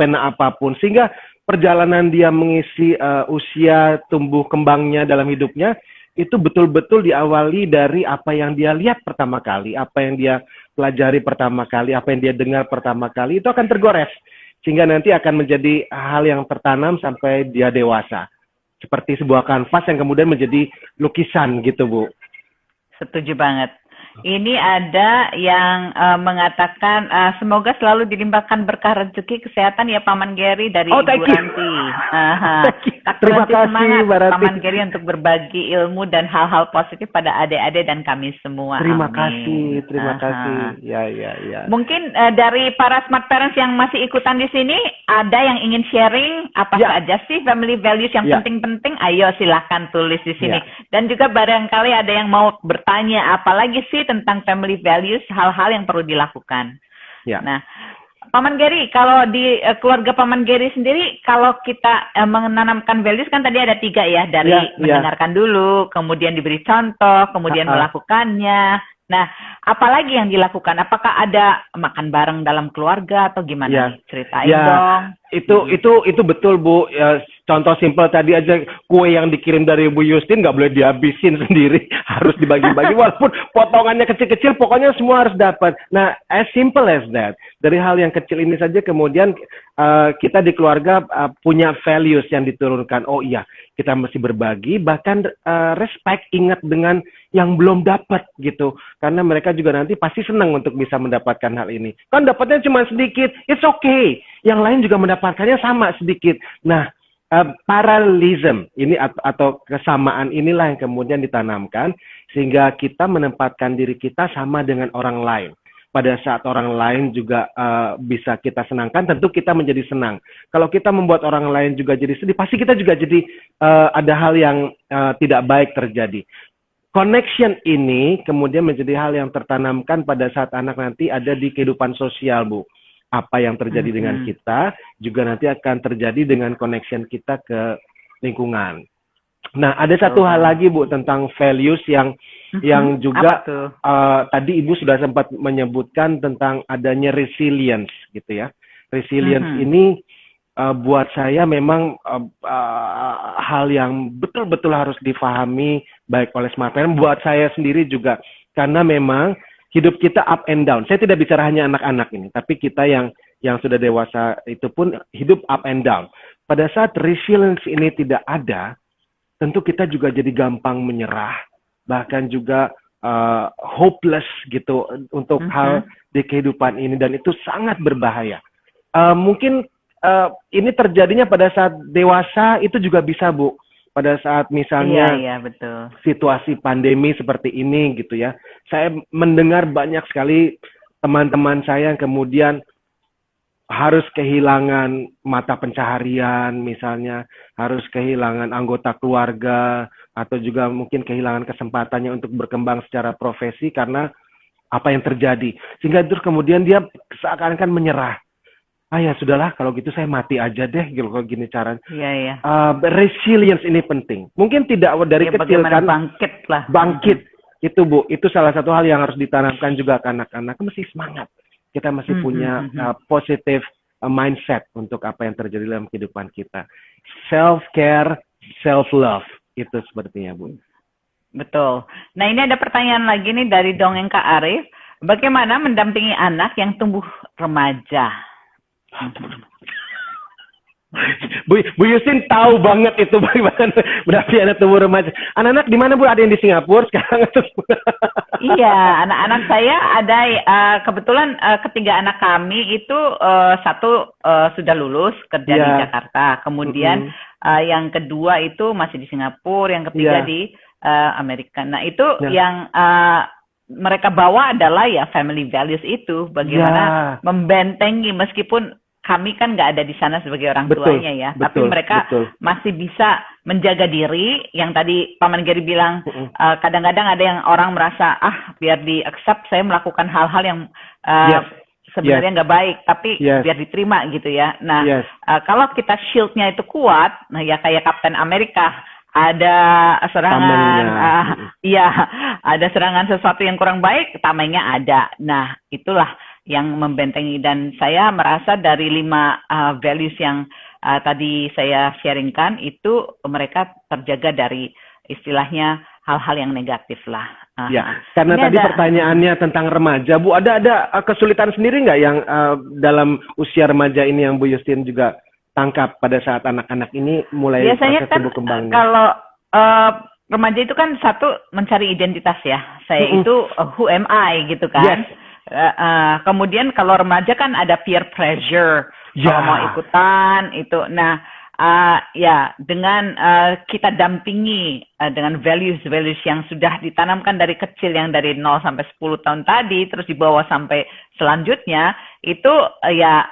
pena apapun sehingga perjalanan dia mengisi usia tumbuh kembangnya dalam hidupnya itu betul-betul diawali dari apa yang dia lihat pertama kali, apa yang dia pelajari pertama kali, apa yang dia dengar pertama kali itu akan tergores sehingga nanti akan menjadi hal yang tertanam sampai dia dewasa seperti sebuah kanvas yang kemudian menjadi lukisan gitu Bu.
Setuju banget. Ini ada yang mengatakan semoga selalu dilimpahkan berkah rezeki kesehatan ya Paman Gary dari Ibu Ranti.
Terima kasih
Mbak Ranti. Paman Gary untuk berbagi ilmu dan hal-hal positif pada adik-adik dan kami semua.
Terima kasih. Ya.
Mungkin dari para smart parents yang masih ikutan di sini ada yang ingin sharing apa saja sih family values yang penting-penting? Ayo silahkan tulis di sini. Dan juga barangkali ada yang mau bertanya apalagi sih tentang family values, hal-hal yang perlu dilakukan. Nah, Paman Gary, kalau di keluarga Paman Gary sendiri, kalau kita menanamkan values kan tadi ada 3 ya, dari mendengarkan dulu, kemudian diberi contoh, kemudian melakukannya. Nah, apalagi yang dilakukan? Apakah ada makan bareng dalam keluarga atau gimana? Ceritain dong.
Itu betul Bu. Contoh simpel tadi aja kue yang dikirim dari Bu Yustin nggak boleh dihabisin sendiri, harus dibagi-bagi walaupun potongannya kecil-kecil, pokoknya semua harus dapat. Nah, as simple as that. Dari hal yang kecil ini saja kemudian kita di keluarga punya values yang diturunkan. Oh iya, kita mesti berbagi, bahkan respect, ingat dengan yang belum dapat gitu. Karena mereka juga nanti pasti senang untuk bisa mendapatkan hal ini. Kan dapatnya cuma sedikit, it's okay. Yang lain juga mendapatkannya sama sedikit. Nah, parallelism ini atau kesamaan inilah yang kemudian ditanamkan sehingga kita menempatkan diri kita sama dengan orang lain. Pada saat orang lain juga bisa kita senangkan, tentu kita menjadi senang. Kalau kita membuat orang lain juga jadi sedih, pasti kita juga jadi ada hal yang tidak baik terjadi. Connection ini kemudian menjadi hal yang tertanamkan pada saat anak nanti ada di kehidupan sosial, Bu. Apa yang terjadi dengan kita juga nanti akan terjadi dengan connection kita ke lingkungan. Nah, ada satu hal lagi Bu tentang values yang juga tadi Ibu sudah sempat menyebutkan tentang adanya resilience gitu ya. Resilience ini buat saya memang hal yang betul-betul harus difahami baik oleh smart parent, buat saya sendiri juga karena memang hidup kita up and down. Saya tidak bicara hanya anak-anak ini, tapi kita yang sudah dewasa itu pun hidup up and down. Pada saat resilience ini tidak ada, tentu kita juga jadi gampang menyerah, bahkan juga hopeless gitu untuk hal di kehidupan ini, dan itu sangat berbahaya. Mungkin ini terjadinya pada saat dewasa itu juga bisa Bu. Pada saat misalnya
betul.
Situasi pandemi seperti ini gitu ya. Saya mendengar banyak sekali teman-teman saya yang kemudian harus kehilangan mata pencaharian misalnya, harus kehilangan anggota keluarga, atau juga mungkin kehilangan kesempatannya untuk berkembang secara profesi karena apa yang terjadi. Sehingga terus kemudian dia seakan-akan menyerah. Ya sudahlah kalau gitu saya mati aja deh gitu kalau gini caranya. Resilience ini penting. Mungkin tidak dari kecil kan. Bangkit itu Bu, itu salah satu hal yang harus ditanamkan juga ke anak-anak. Mesti semangat. Kita masih punya positive mindset untuk apa yang terjadi dalam kehidupan kita. Self care, self love itu sepertinya Bu.
Betul. Nah ini ada pertanyaan lagi nih dari Dongeng Kak Arif. Bagaimana mendampingi anak yang tumbuh remaja?
Bu Yusin tahu banget itu bagaimana berarti anak tumbuh remaja. Anak-anak di mana Bu? Ada yang di Singapura sekarang?
Iya, anak-anak saya ada kebetulan ketiga anak kami itu satu sudah lulus kerja di Jakarta, kemudian yang kedua itu masih di Singapura, yang ketiga di Amerika. Nah itu yang mereka bawa adalah ya family values itu, bagaimana membentengi meskipun kami kan nggak ada di sana sebagai orang
Betul,
tuanya ya, tapi
betul,
mereka
betul.
masih bisa menjaga diri. Yang tadi Paman Gary bilang, kadang-kadang ada yang orang merasa biar di accept saya melakukan hal-hal yang
Yes.
sebenarnya nggak baik, tapi
Yes.
biar diterima gitu ya. Nah,
Yes.
kalau kita shieldnya itu kuat, nah ya kayak Kapten Amerika, ada serangan,
Tamengnya.
ada serangan sesuatu yang kurang baik, tamengnya ada. Nah, itulah yang membentengi, dan saya merasa dari 5 values yang tadi saya sharingkan itu mereka terjaga dari istilahnya hal-hal yang negatif lah.
Ya, karena
Ini
tadi
ada
pertanyaannya tentang remaja, Bu, ada kesulitan sendiri nggak yang dalam usia remaja ini yang Bu Justin juga tangkap pada saat anak-anak ini mulai
biasanya
proses
kan
tumbuh kembangnya?
kalau remaja itu kan satu mencari identitas ya. Saya itu who am I gitu kan.
Yes.
Kemudian kalau remaja kan ada peer pressure,
Ya.
kalau mau ikutan itu. Nah, ya dengan kita dampingi dengan values yang sudah ditanamkan dari kecil, yang dari 0 sampai 10 tahun tadi, terus dibawa sampai selanjutnya, itu ya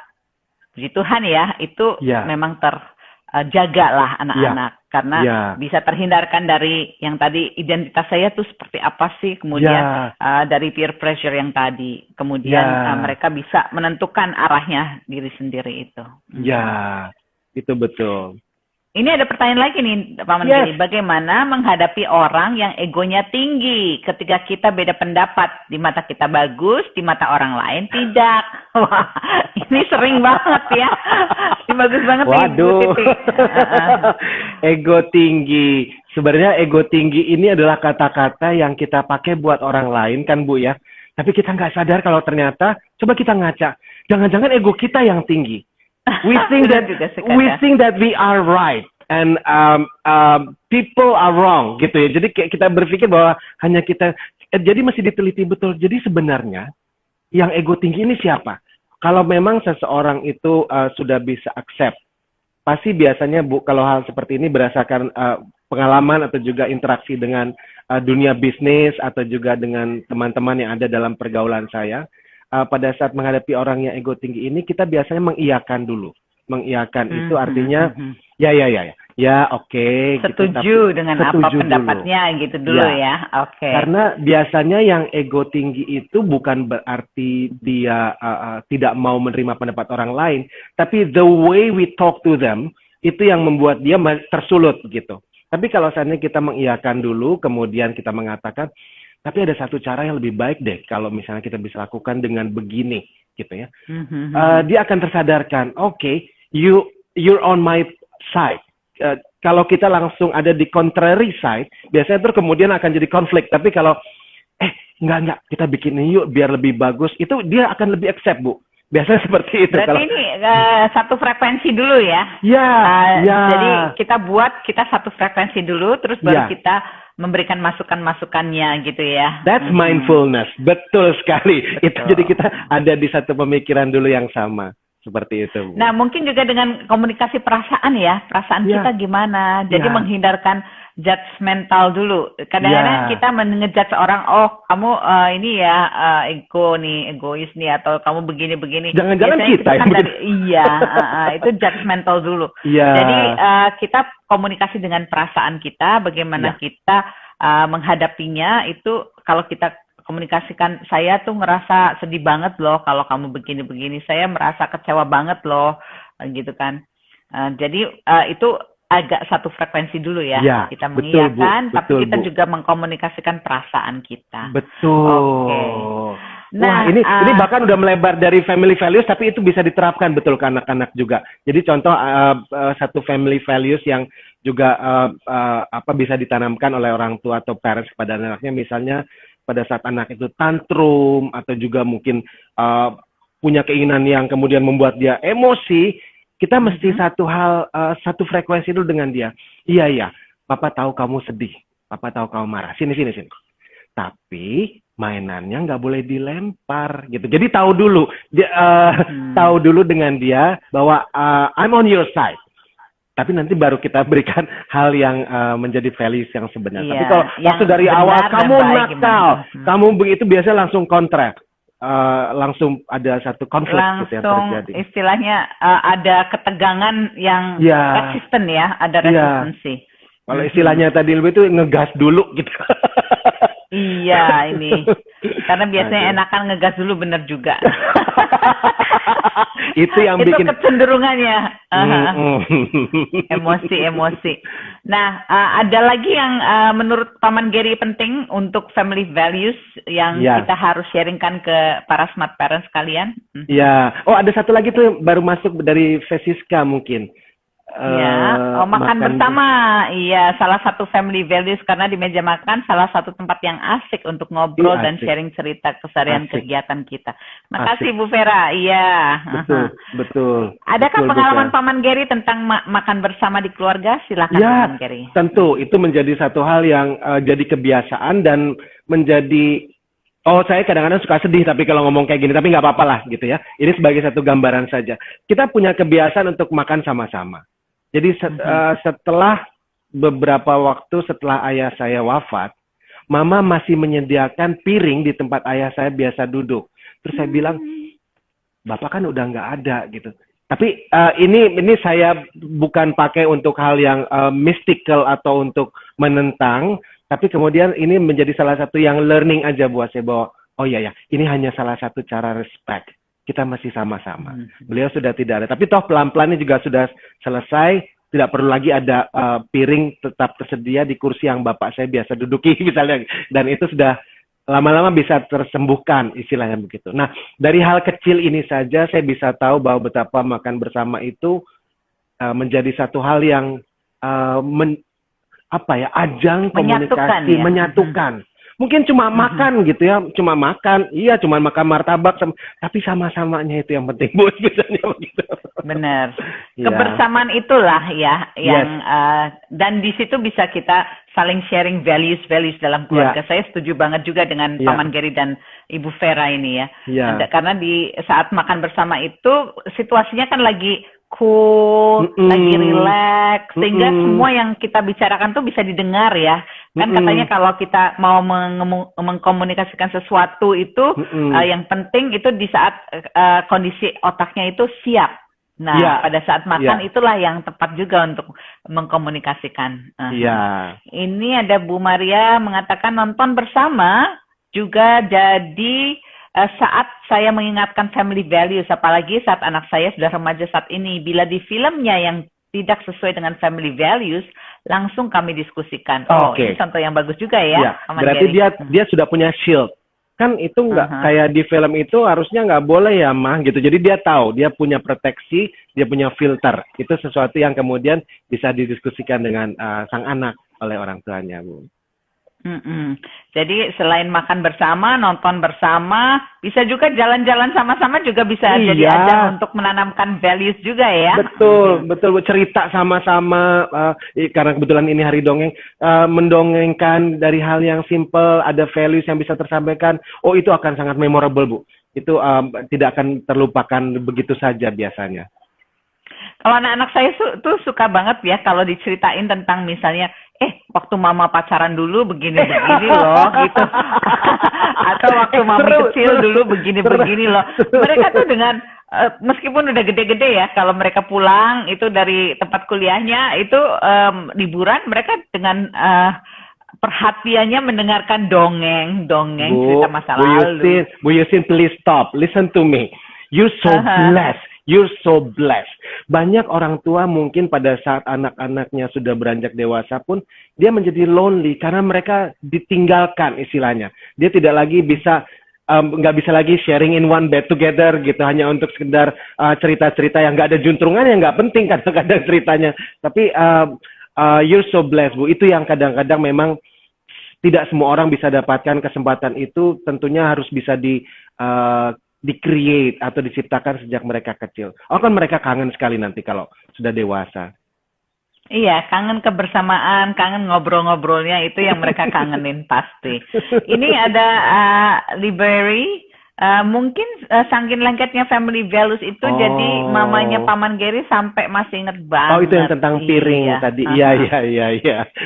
puji Tuhan ya, itu
Ya.
memang terjaga lah anak-anak. Karena bisa terhindarkan dari yang tadi identitas saya tuh seperti apa sih, kemudian dari peer pressure yang tadi, kemudian mereka bisa menentukan arahnya diri sendiri itu.
Ya, itu betul.
Ini ada pertanyaan lagi nih, Pak Menteri. Bagaimana menghadapi orang yang egonya tinggi ketika kita beda pendapat, di mata kita bagus, di mata orang lain tidak? Wah, ini sering banget ya. Ini bagus banget.
Waduh. Ego tinggi. Sebenarnya ego tinggi ini adalah kata-kata yang kita pakai buat orang lain kan, Bu ya. Tapi kita nggak sadar kalau ternyata, coba kita ngaca, jangan-jangan ego kita yang tinggi. We think that we are right and people are wrong gitu ya. Jadi kita berpikir bahwa hanya kita. Jadi mesti diteliti betul. Jadi sebenarnya yang ego tinggi ini siapa? Kalau memang seseorang itu sudah bisa accept, pasti biasanya Bu, kalau hal seperti ini berdasarkan pengalaman atau juga interaksi dengan dunia bisnis atau juga dengan teman-teman yang ada dalam pergaulan saya. Pada saat menghadapi orang yang ego tinggi ini, kita biasanya mengiyakan dulu. Mengiyakan itu artinya, ya oke.
Setuju
gitu,
dengan apa pendapatnya dulu. Gitu dulu ya. Oke.
Karena biasanya yang ego tinggi itu bukan berarti dia tidak mau menerima pendapat orang lain, tapi the way we talk to them, itu yang membuat dia tersulut gitu. Tapi kalau seandainya kita mengiyakan dulu, kemudian kita mengatakan, tapi ada satu cara yang lebih baik deh kalau misalnya kita bisa lakukan dengan begini, gitu ya. Dia akan tersadarkan, oke, you're on my side. Kalau kita langsung ada di contrary side, biasanya itu kemudian akan jadi konflik. Tapi kalau, enggak, kita bikin ini yuk biar lebih bagus, itu dia akan lebih accept, Bu. Biasanya seperti itu.
Berarti ini satu frekuensi dulu ya?
Ya.
Jadi kita satu frekuensi dulu, terus baru kita memberikan masukan-masukannya gitu ya.
That's mindfulness. Betul sekali.
Betul.
Itu jadi kita ada di satu pemikiran dulu yang sama. Seperti itu, Bu.
Nah, mungkin juga dengan komunikasi perasaan ya. Perasaan kita gimana. Jadi menghindarkan judgmental dulu. Kadang-kadang kita ngejudge orang, oh kamu ini ya egois nih, atau kamu begini-begini.
Jangan-jangan kita
kan itu judgmental dulu. Jadi kita komunikasi dengan perasaan kita, bagaimana kita menghadapinya itu. Kalau kita komunikasikan, saya tuh ngerasa sedih banget loh kalau kamu begini-begini, saya merasa kecewa banget loh, gitu kan. Jadi itu agak satu frekuensi dulu ya. Kita mengiyakan, tapi kita juga mengkomunikasikan perasaan kita.
Betul. Nah, ini bahkan udah melebar dari family values, tapi itu bisa diterapkan betul ke anak-anak juga. Jadi contoh satu family values yang juga bisa ditanamkan oleh orang tua atau parents kepada anaknya, misalnya pada saat anak itu tantrum atau juga mungkin punya keinginan yang kemudian membuat dia emosi, kita mesti satu frekuensi dulu dengan dia. Iya, Papa tahu kamu sedih, Papa tahu kamu marah. Sini. Tapi mainannya nggak boleh dilempar gitu. Jadi tahu dulu dengan dia bahwa I'm on your side. Tapi nanti baru kita berikan hal yang menjadi values yang sebenarnya. Tapi kalau waktu dari awal kamu nakal, kamu begitu biasanya langsung kontra. langsung ada satu konflik gitu yang
Langsung
terjadi.
istilahnya ada ketegangan yang
Ya,
resisten ya, ada
ya.
resistensi.
Kalau istilahnya tadi lebih itu ngegas dulu gitu.
Iya, ini. Karena biasanya
Aduh.
enakan ngegas dulu, bener juga.
Itu yang
Itu
bikin
kecenderungannya.
Mm-mm.
Emosi. Nah, ada lagi yang menurut Paman Gary penting untuk family values yang
Ya.
kita harus sharingkan ke para smart parents sekalian.
Ya. Oh, ada satu lagi tuh baru masuk dari Vesiska mungkin.
Ya, makan bersama. Iya, salah satu family values karena di meja makan salah satu tempat yang asik untuk ngobrol
Iya,
dan
asik.
sharing cerita keseharian
Asik.
kegiatan kita. Makasih
Asik.
Bu Vera. Iya.
Betul.
Adakah
Betul,
pengalaman
Vera.
Paman Gary tentang makan bersama di keluarga? Silakan
Ya,
Paman Gary.
tentu itu menjadi satu hal yang jadi kebiasaan dan menjadi saya kadang-kadang suka sedih tapi kalau ngomong kayak gini, tapi nggak apa-apa lah gitu ya. Ini sebagai satu gambaran saja. Kita punya kebiasaan untuk makan sama-sama. Jadi setelah beberapa waktu setelah ayah saya wafat, Mama masih menyediakan piring di tempat ayah saya biasa duduk. Terus saya bilang, Bapak kan udah nggak ada gitu. Tapi ini saya bukan pakai untuk hal yang mystical atau untuk menentang, tapi kemudian ini menjadi salah satu yang learning aja buat saya bahwa oh iya ya, ini hanya salah satu cara respect. Kita masih sama-sama. Beliau sudah tidak ada, tapi toh pelan-pelan ini juga sudah selesai. Tidak perlu lagi ada piring tetap tersedia di kursi yang bapak saya biasa duduki misalnya, dan itu sudah lama-lama bisa tersembuhkan istilahnya begitu. Nah, dari hal kecil ini saja saya bisa tahu bahwa betapa makan bersama itu menjadi satu hal yang ajang komunikasi, menyatukan. Mungkin cuma makan gitu ya, cuma makan martabak, tapi sama-samanya itu yang penting, Bu, misalnya begitu.
Benar.
Ya.
Kebersamaan itulah ya yang dan di situ bisa kita saling sharing values dalam keluarga. Saya setuju banget juga dengan Paman Gary dan Ibu Vera ini ya. Karena di saat makan bersama itu situasinya kan lagi cool, lagi relax, sehingga semua yang kita bicarakan tuh bisa didengar ya. Kan katanya kalau kita mau mengkomunikasikan sesuatu itu yang penting itu di saat kondisi otaknya itu siap. Nah, pada saat makan itulah yang tepat juga untuk mengkomunikasikan. Ini ada Bu Maria mengatakan nonton bersama juga jadi saat saya mengingatkan family values, apalagi saat anak saya sudah remaja saat ini. Bila di filmnya yang tidak sesuai dengan family values, langsung kami diskusikan. Ini contoh yang bagus juga ya.
Berarti dia sudah punya shield. Kan itu nggak kayak di film itu harusnya nggak boleh ya, Mah, gitu. Jadi dia tahu, dia punya proteksi, dia punya filter. Itu sesuatu yang kemudian bisa didiskusikan dengan sang anak oleh orang tuanya, Bu.
Jadi selain makan bersama, nonton bersama, bisa juga jalan-jalan sama-sama juga bisa jadi ajang untuk menanamkan values juga ya.
Betul, cerita sama-sama karena kebetulan ini hari dongeng, mendongengkan dari hal yang simple, ada values yang bisa tersampaikan. Oh, itu akan sangat memorable, Bu. Itu tidak akan terlupakan begitu saja biasanya.
Kalau anak-anak saya tuh suka banget ya kalau diceritain tentang misalnya waktu mama pacaran dulu begini loh gitu. Atau waktu mami kecil dulu begini loh. Mereka tuh dengan meskipun udah gede-gede ya, kalau mereka pulang itu dari tempat kuliahnya itu liburan, mereka dengan perhatiannya mendengarkan dongeng cerita masa lalu.
Bu Yusin, please stop. Listen to me. You're so blessed. You're so blessed. Banyak orang tua mungkin pada saat anak-anaknya sudah beranjak dewasa pun dia menjadi lonely karena mereka ditinggalkan istilahnya. Dia tidak lagi bisa nggak bisa lagi sharing in one bed together gitu, hanya untuk sekedar cerita-cerita yang nggak ada juntrungan, yang nggak penting kadang-kadang ceritanya. Tapi you're so blessed, Bu. Itu yang kadang-kadang memang tidak semua orang bisa dapatkan kesempatan itu. Tentunya harus bisa di-create atau diciptakan sejak mereka kecil. Kan mereka kangen sekali nanti kalau sudah dewasa.
Iya, kangen kebersamaan, kangen ngobrol-ngobrolnya, itu yang mereka kangenin pasti. Ini ada Library, mungkin saking lengketnya family values itu jadi mamanya Paman Gary sampai masih inget banget.
Itu yang tentang piring tadi. Iya.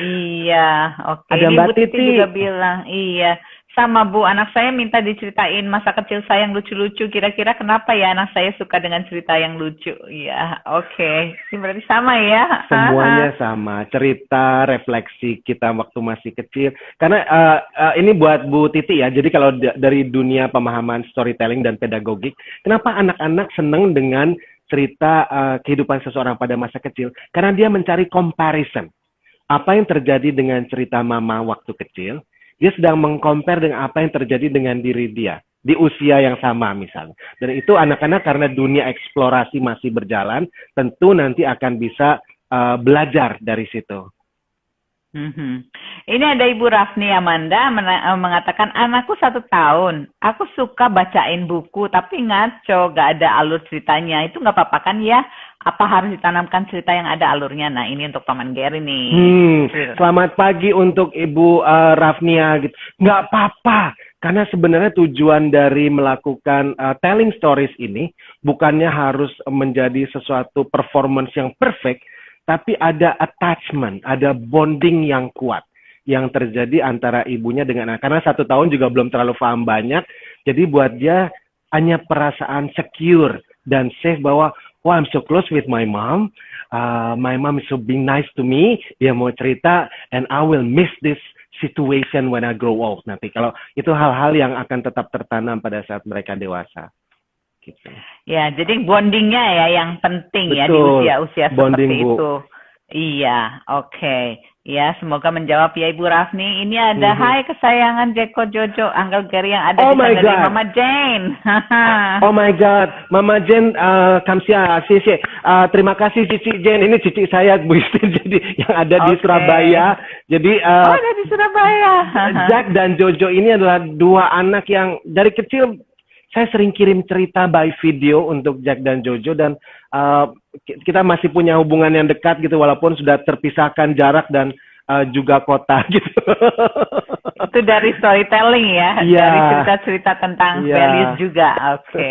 Iya, oke.
Ada
ini
Mbak
Bu Titi
Titi
juga bilang, iya. Sama Bu, anak saya minta diceritain masa kecil saya yang lucu-lucu. Kira-kira kenapa ya anak saya suka dengan cerita yang lucu? Ya, oke. Ini berarti sama ya?
Semuanya sama, cerita, refleksi kita waktu masih kecil. Karena ini buat Bu Titi ya, jadi kalau dari dunia pemahaman storytelling dan pedagogik, kenapa anak-anak seneng dengan cerita kehidupan seseorang pada masa kecil? Karena dia mencari comparison. Apa yang terjadi dengan cerita mama waktu kecil, dia sedang meng-compare dengan apa yang terjadi dengan diri dia di usia yang sama misalnya. Dan itu anak-anak karena dunia eksplorasi masih berjalan, tentu nanti akan bisa belajar dari situ.
Ini ada Ibu Rafni Amanda mengatakan, anakku 1 tahun, aku suka bacain buku tapi ngaco, gak ada alur ceritanya. Itu gak apa-apa kan ya? Apa harus ditanamkan cerita yang ada alurnya? Nah, ini untuk Paman Gary nih.
Selamat pagi untuk Ibu Rafnia gitu. Nggak apa-apa, karena sebenarnya tujuan dari melakukan telling stories ini bukannya harus menjadi sesuatu performance yang perfect, tapi ada attachment, ada bonding yang kuat yang terjadi antara ibunya dengan anak. Karena 1 tahun juga belum terlalu paham banyak, jadi buat dia hanya perasaan secure dan safe bahwa oh, I'm so close with my mom. My mom is so being nice to me. Dia mau cerita, and I will miss this situation when I grow old. Nanti kalau itu hal-hal yang akan tetap tertanam pada saat mereka dewasa. Gitu.
Ya, jadi bondingnya ya yang penting.
Betul.
Ya di usia-usia
Bonding,
seperti
Bu.
itu. Iya, oke. Ya, semoga menjawab ya Ibu Rafni. Ini ada hai kesayangan Jeko Jojo, Uncle Gary yang ada
Oh
di
my
sana dari
God.
Mama Jane.
Oh my God, Mama Jen, kamsia, Cici. Terima kasih Cici Jen. Ini Cici saya, Bu Istin, jadi yang ada di
Oke.
Surabaya. Jadi
Oh, ada di Surabaya.
Jack dan Jojo ini adalah 2 anak yang dari kecil saya sering kirim cerita by video untuk Jack dan Jojo, dan kita masih punya hubungan yang dekat gitu walaupun sudah terpisahkan jarak dan juga kota gitu.
Itu dari storytelling ya,
Iya.
dari cerita-cerita tentang
Iya.
values juga. Oke.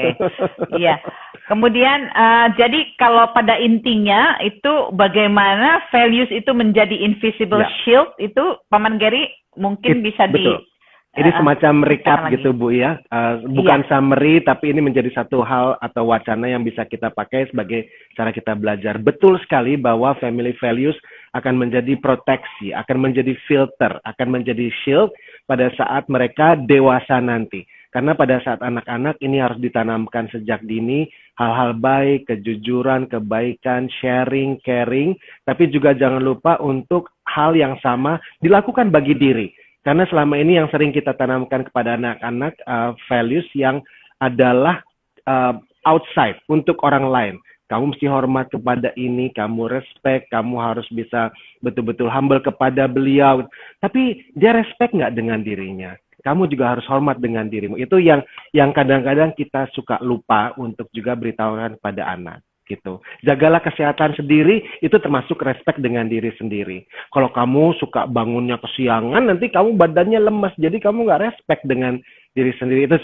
Iya. Kemudian jadi kalau pada intinya itu bagaimana values itu menjadi invisible
Ya.
shield itu Paman Gary mungkin bisa
Betul. Ini semacam recap
lagi.
gitu Bu ya. Bukan summary, tapi ini menjadi satu hal atau wacana yang bisa kita pakai sebagai cara kita belajar. Betul sekali bahwa family values akan menjadi proteksi, akan menjadi filter, akan menjadi shield pada saat mereka dewasa nanti. Karena pada saat anak-anak ini harus ditanamkan sejak dini hal-hal baik, kejujuran, kebaikan, sharing, caring. Tapi juga jangan lupa untuk hal yang sama dilakukan bagi diri. Karena selama ini yang sering kita tanamkan kepada anak-anak values yang adalah outside untuk orang lain. Kamu mesti hormat kepada ini, kamu respect, kamu harus bisa betul-betul humble kepada beliau. Tapi dia respect nggak dengan dirinya? Kamu juga harus hormat dengan dirimu. Itu yang kadang-kadang kita suka lupa untuk juga beritahukan kepada anak. Gitu. Jagalah kesehatan sendiri, itu termasuk respect dengan diri sendiri. Kalau kamu suka bangunnya kesiangan, nanti kamu badannya lemas, jadi kamu nggak respect dengan diri sendiri. Itu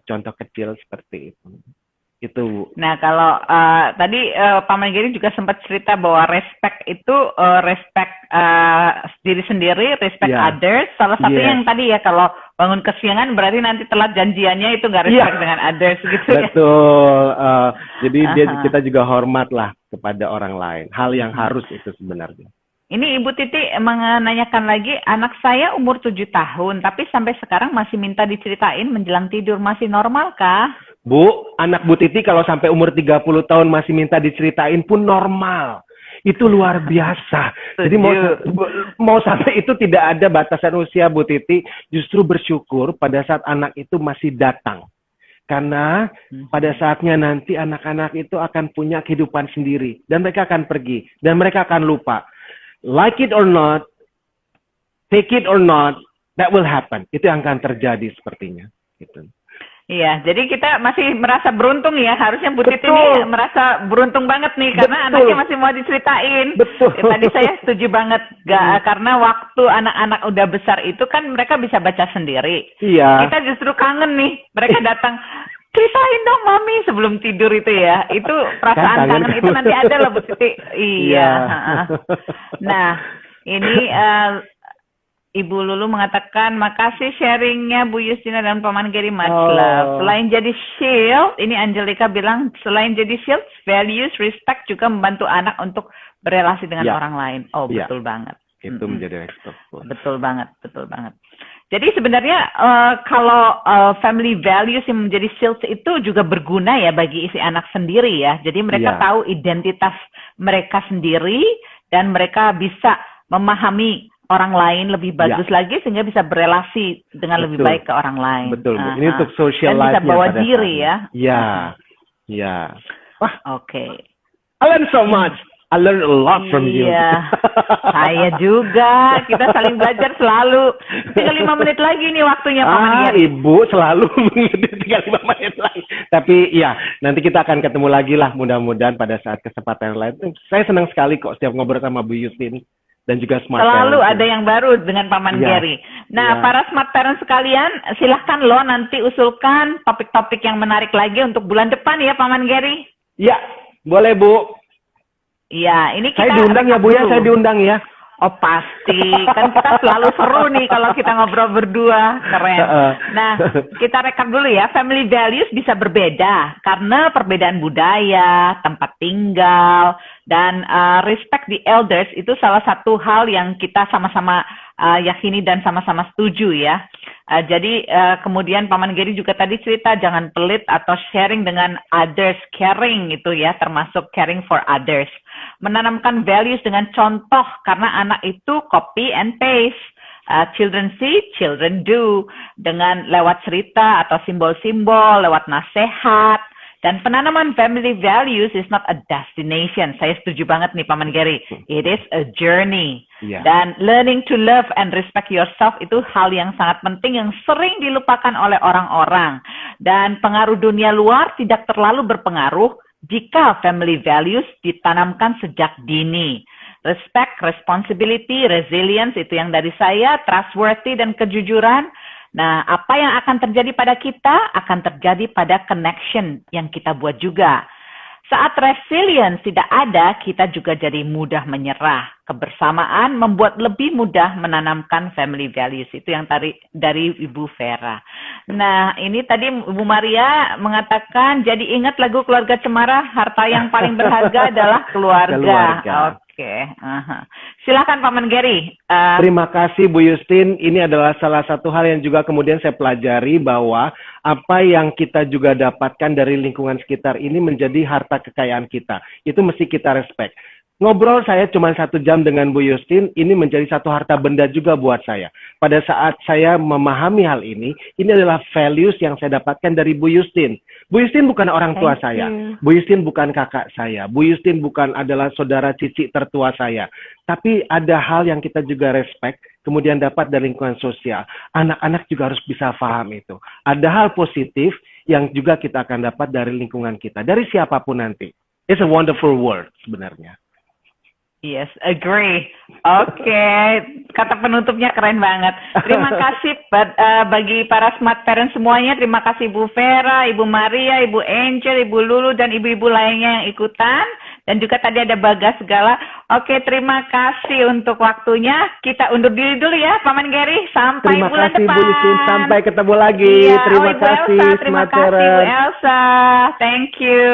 contoh kecil seperti itu. Itu.
Nah, kalau tadi Paman Gary juga sempat cerita bahwa respect itu respect diri sendiri, respect others. Salah satu yang tadi ya, kalau bangun kesiangan berarti nanti telat janjiannya itu nggak respect dengan others gitu ya.
Betul. Jadi kita juga hormat lah kepada orang lain. Hal yang harus itu sebenarnya.
Ini Ibu Titi menanyakan lagi, anak saya umur 7 tahun, tapi sampai sekarang masih minta diceritain menjelang tidur. Masih normal kah?
Bu, anak Bu Titi kalau sampai umur 30 tahun masih minta diceritain pun normal. Itu luar biasa. Jadi mau sampai itu tidak ada batasan usia Bu Titi. Justru bersyukur pada saat anak itu masih datang. Karena pada saatnya nanti anak-anak itu akan punya kehidupan sendiri. Dan mereka akan pergi. Dan mereka akan lupa. Like it or not, take it or not, that will happen. Itu yang akan terjadi sepertinya. Gitu.
Iya, jadi kita masih merasa beruntung ya. Harusnya Bu Titi ini merasa beruntung banget nih, karena anaknya masih mau diceritain.
Betul.
Ya, tadi saya setuju banget, karena waktu anak-anak udah besar itu kan mereka bisa baca sendiri.
Iya.
Kita justru kangen nih, mereka datang, ceritain dong Mami sebelum tidur itu ya. Itu perasaan kangen itu nanti ada loh Bu Titi. Iya. Nah, ini Ibu Lulu mengatakan, makasih sharingnya Bu Justina dan Paman Gary, much
Oh.
love. Selain jadi shield, ini Angelica bilang, selain jadi shield, values, respect juga membantu anak untuk berelasi dengan
Ya.
orang lain. Oh,
Ya.
betul banget.
Itu menjadi respectful.
Betul banget, betul banget. Jadi sebenarnya kalau family values yang menjadi shield itu juga berguna ya bagi isi anak sendiri ya. Jadi mereka
Iya.
tahu identitas mereka sendiri dan mereka bisa memahami orang lain lebih bagus lagi sehingga bisa berelasi dengan lebih
Betul.
baik ke orang lain.
Betul, Bu. Ini
Aha.
untuk social
Dan bisa
life-nya
bawa
pada
diri
saat
ya.
ini. Iya. Iya. Wah,
Oke.
I learned so much. I learned a lot from you.
Iya, saya juga. Kita saling belajar selalu. Tinggal 5 menit lagi nih waktunya Paman Gary.
Ibu selalu tinggal 5 menit lagi. Tapi ya, nanti kita akan ketemu lagi lah mudah-mudahan pada saat kesempatan lain. Saya senang sekali kok setiap ngobrol sama Bu Justin dan juga Smart
Selalu
Parents.
ada yang baru dengan Paman
Iya.
Gary. Nah,
Iya.
para Smart Parents sekalian, silahkan lo nanti usulkan topik-topik yang menarik lagi untuk bulan depan ya Paman Gary.
Ya, boleh Bu.
Iya, ini kita
Saya diundang ya Bu ya,
dulu.
saya diundang ya.
Oh pasti, kan kita selalu seru nih kalau kita ngobrol berdua, keren. Nah, kita rekap dulu ya, family values bisa berbeda karena perbedaan budaya, tempat tinggal, dan respect the elders itu salah satu hal yang kita sama-sama yakini dan sama-sama setuju ya. Jadi kemudian Paman Gary juga tadi cerita jangan pelit atau sharing dengan others, caring itu ya, termasuk caring for others. Menanamkan values dengan contoh karena anak itu copy and paste. Children see, children do. Dengan lewat cerita atau simbol-simbol, lewat nasihat. Dan penanaman family values is not a destination. Saya setuju banget nih Paman Gary. It is a journey.
Iya.
Dan learning to love and respect yourself itu hal yang sangat penting yang sering dilupakan oleh orang-orang. Dan pengaruh dunia luar tidak terlalu berpengaruh jika family values ditanamkan sejak dini. Respect, responsibility, resilience itu yang dari saya, trustworthy dan kejujuran. Nah, apa yang akan terjadi pada kita akan terjadi pada connection yang kita buat juga. Saat resilience tidak ada, kita juga jadi mudah menyerah. Kebersamaan membuat lebih mudah menanamkan family values. Itu yang dari Ibu Vera. Nah, ini tadi Ibu Maria mengatakan, jadi ingat lagu Keluarga Cemara, harta yang paling berharga adalah keluarga.
Keluarga.
Oke. Silakan Paman Gary.
Terima kasih Bu Justin. Ini adalah salah satu hal yang juga kemudian saya pelajari bahwa apa yang kita juga dapatkan dari lingkungan sekitar ini menjadi harta kekayaan kita. Itu mesti kita respect. Ngobrol saya cuma 1 jam dengan Bu Justin, ini menjadi satu harta benda juga buat saya. Pada saat saya memahami hal ini adalah values yang saya dapatkan dari Bu Justin. Bu Justin bukan orang tua saya. Bu Justin bukan kakak saya. Bu Justin bukan adalah saudara cici tertua saya. Tapi ada hal yang kita juga respect, kemudian dapat dari lingkungan sosial. Anak-anak juga harus bisa paham itu. Ada hal positif yang juga kita akan dapat dari lingkungan kita. Dari siapapun nanti. It's a wonderful world sebenarnya.
Yes, agree. Oke, kata penutupnya keren banget. Terima kasih bagi para Smart Parents semuanya. Terima kasih Ibu Vera, Ibu Maria, Ibu Angel, Ibu Lulu, dan ibu-ibu lainnya yang ikutan. Dan juga tadi ada Bagas segala. Oke, terima kasih untuk waktunya. Kita undur diri dulu ya, Paman Gary. Sampai
Terima
bulan
kasih
depan.
Bu Justin, sampai ketemu lagi.
Iya,
Terima
Ibu
kasih
Elsa, terima
Smart
kasih Bu
Parents.
Elsa. Thank you.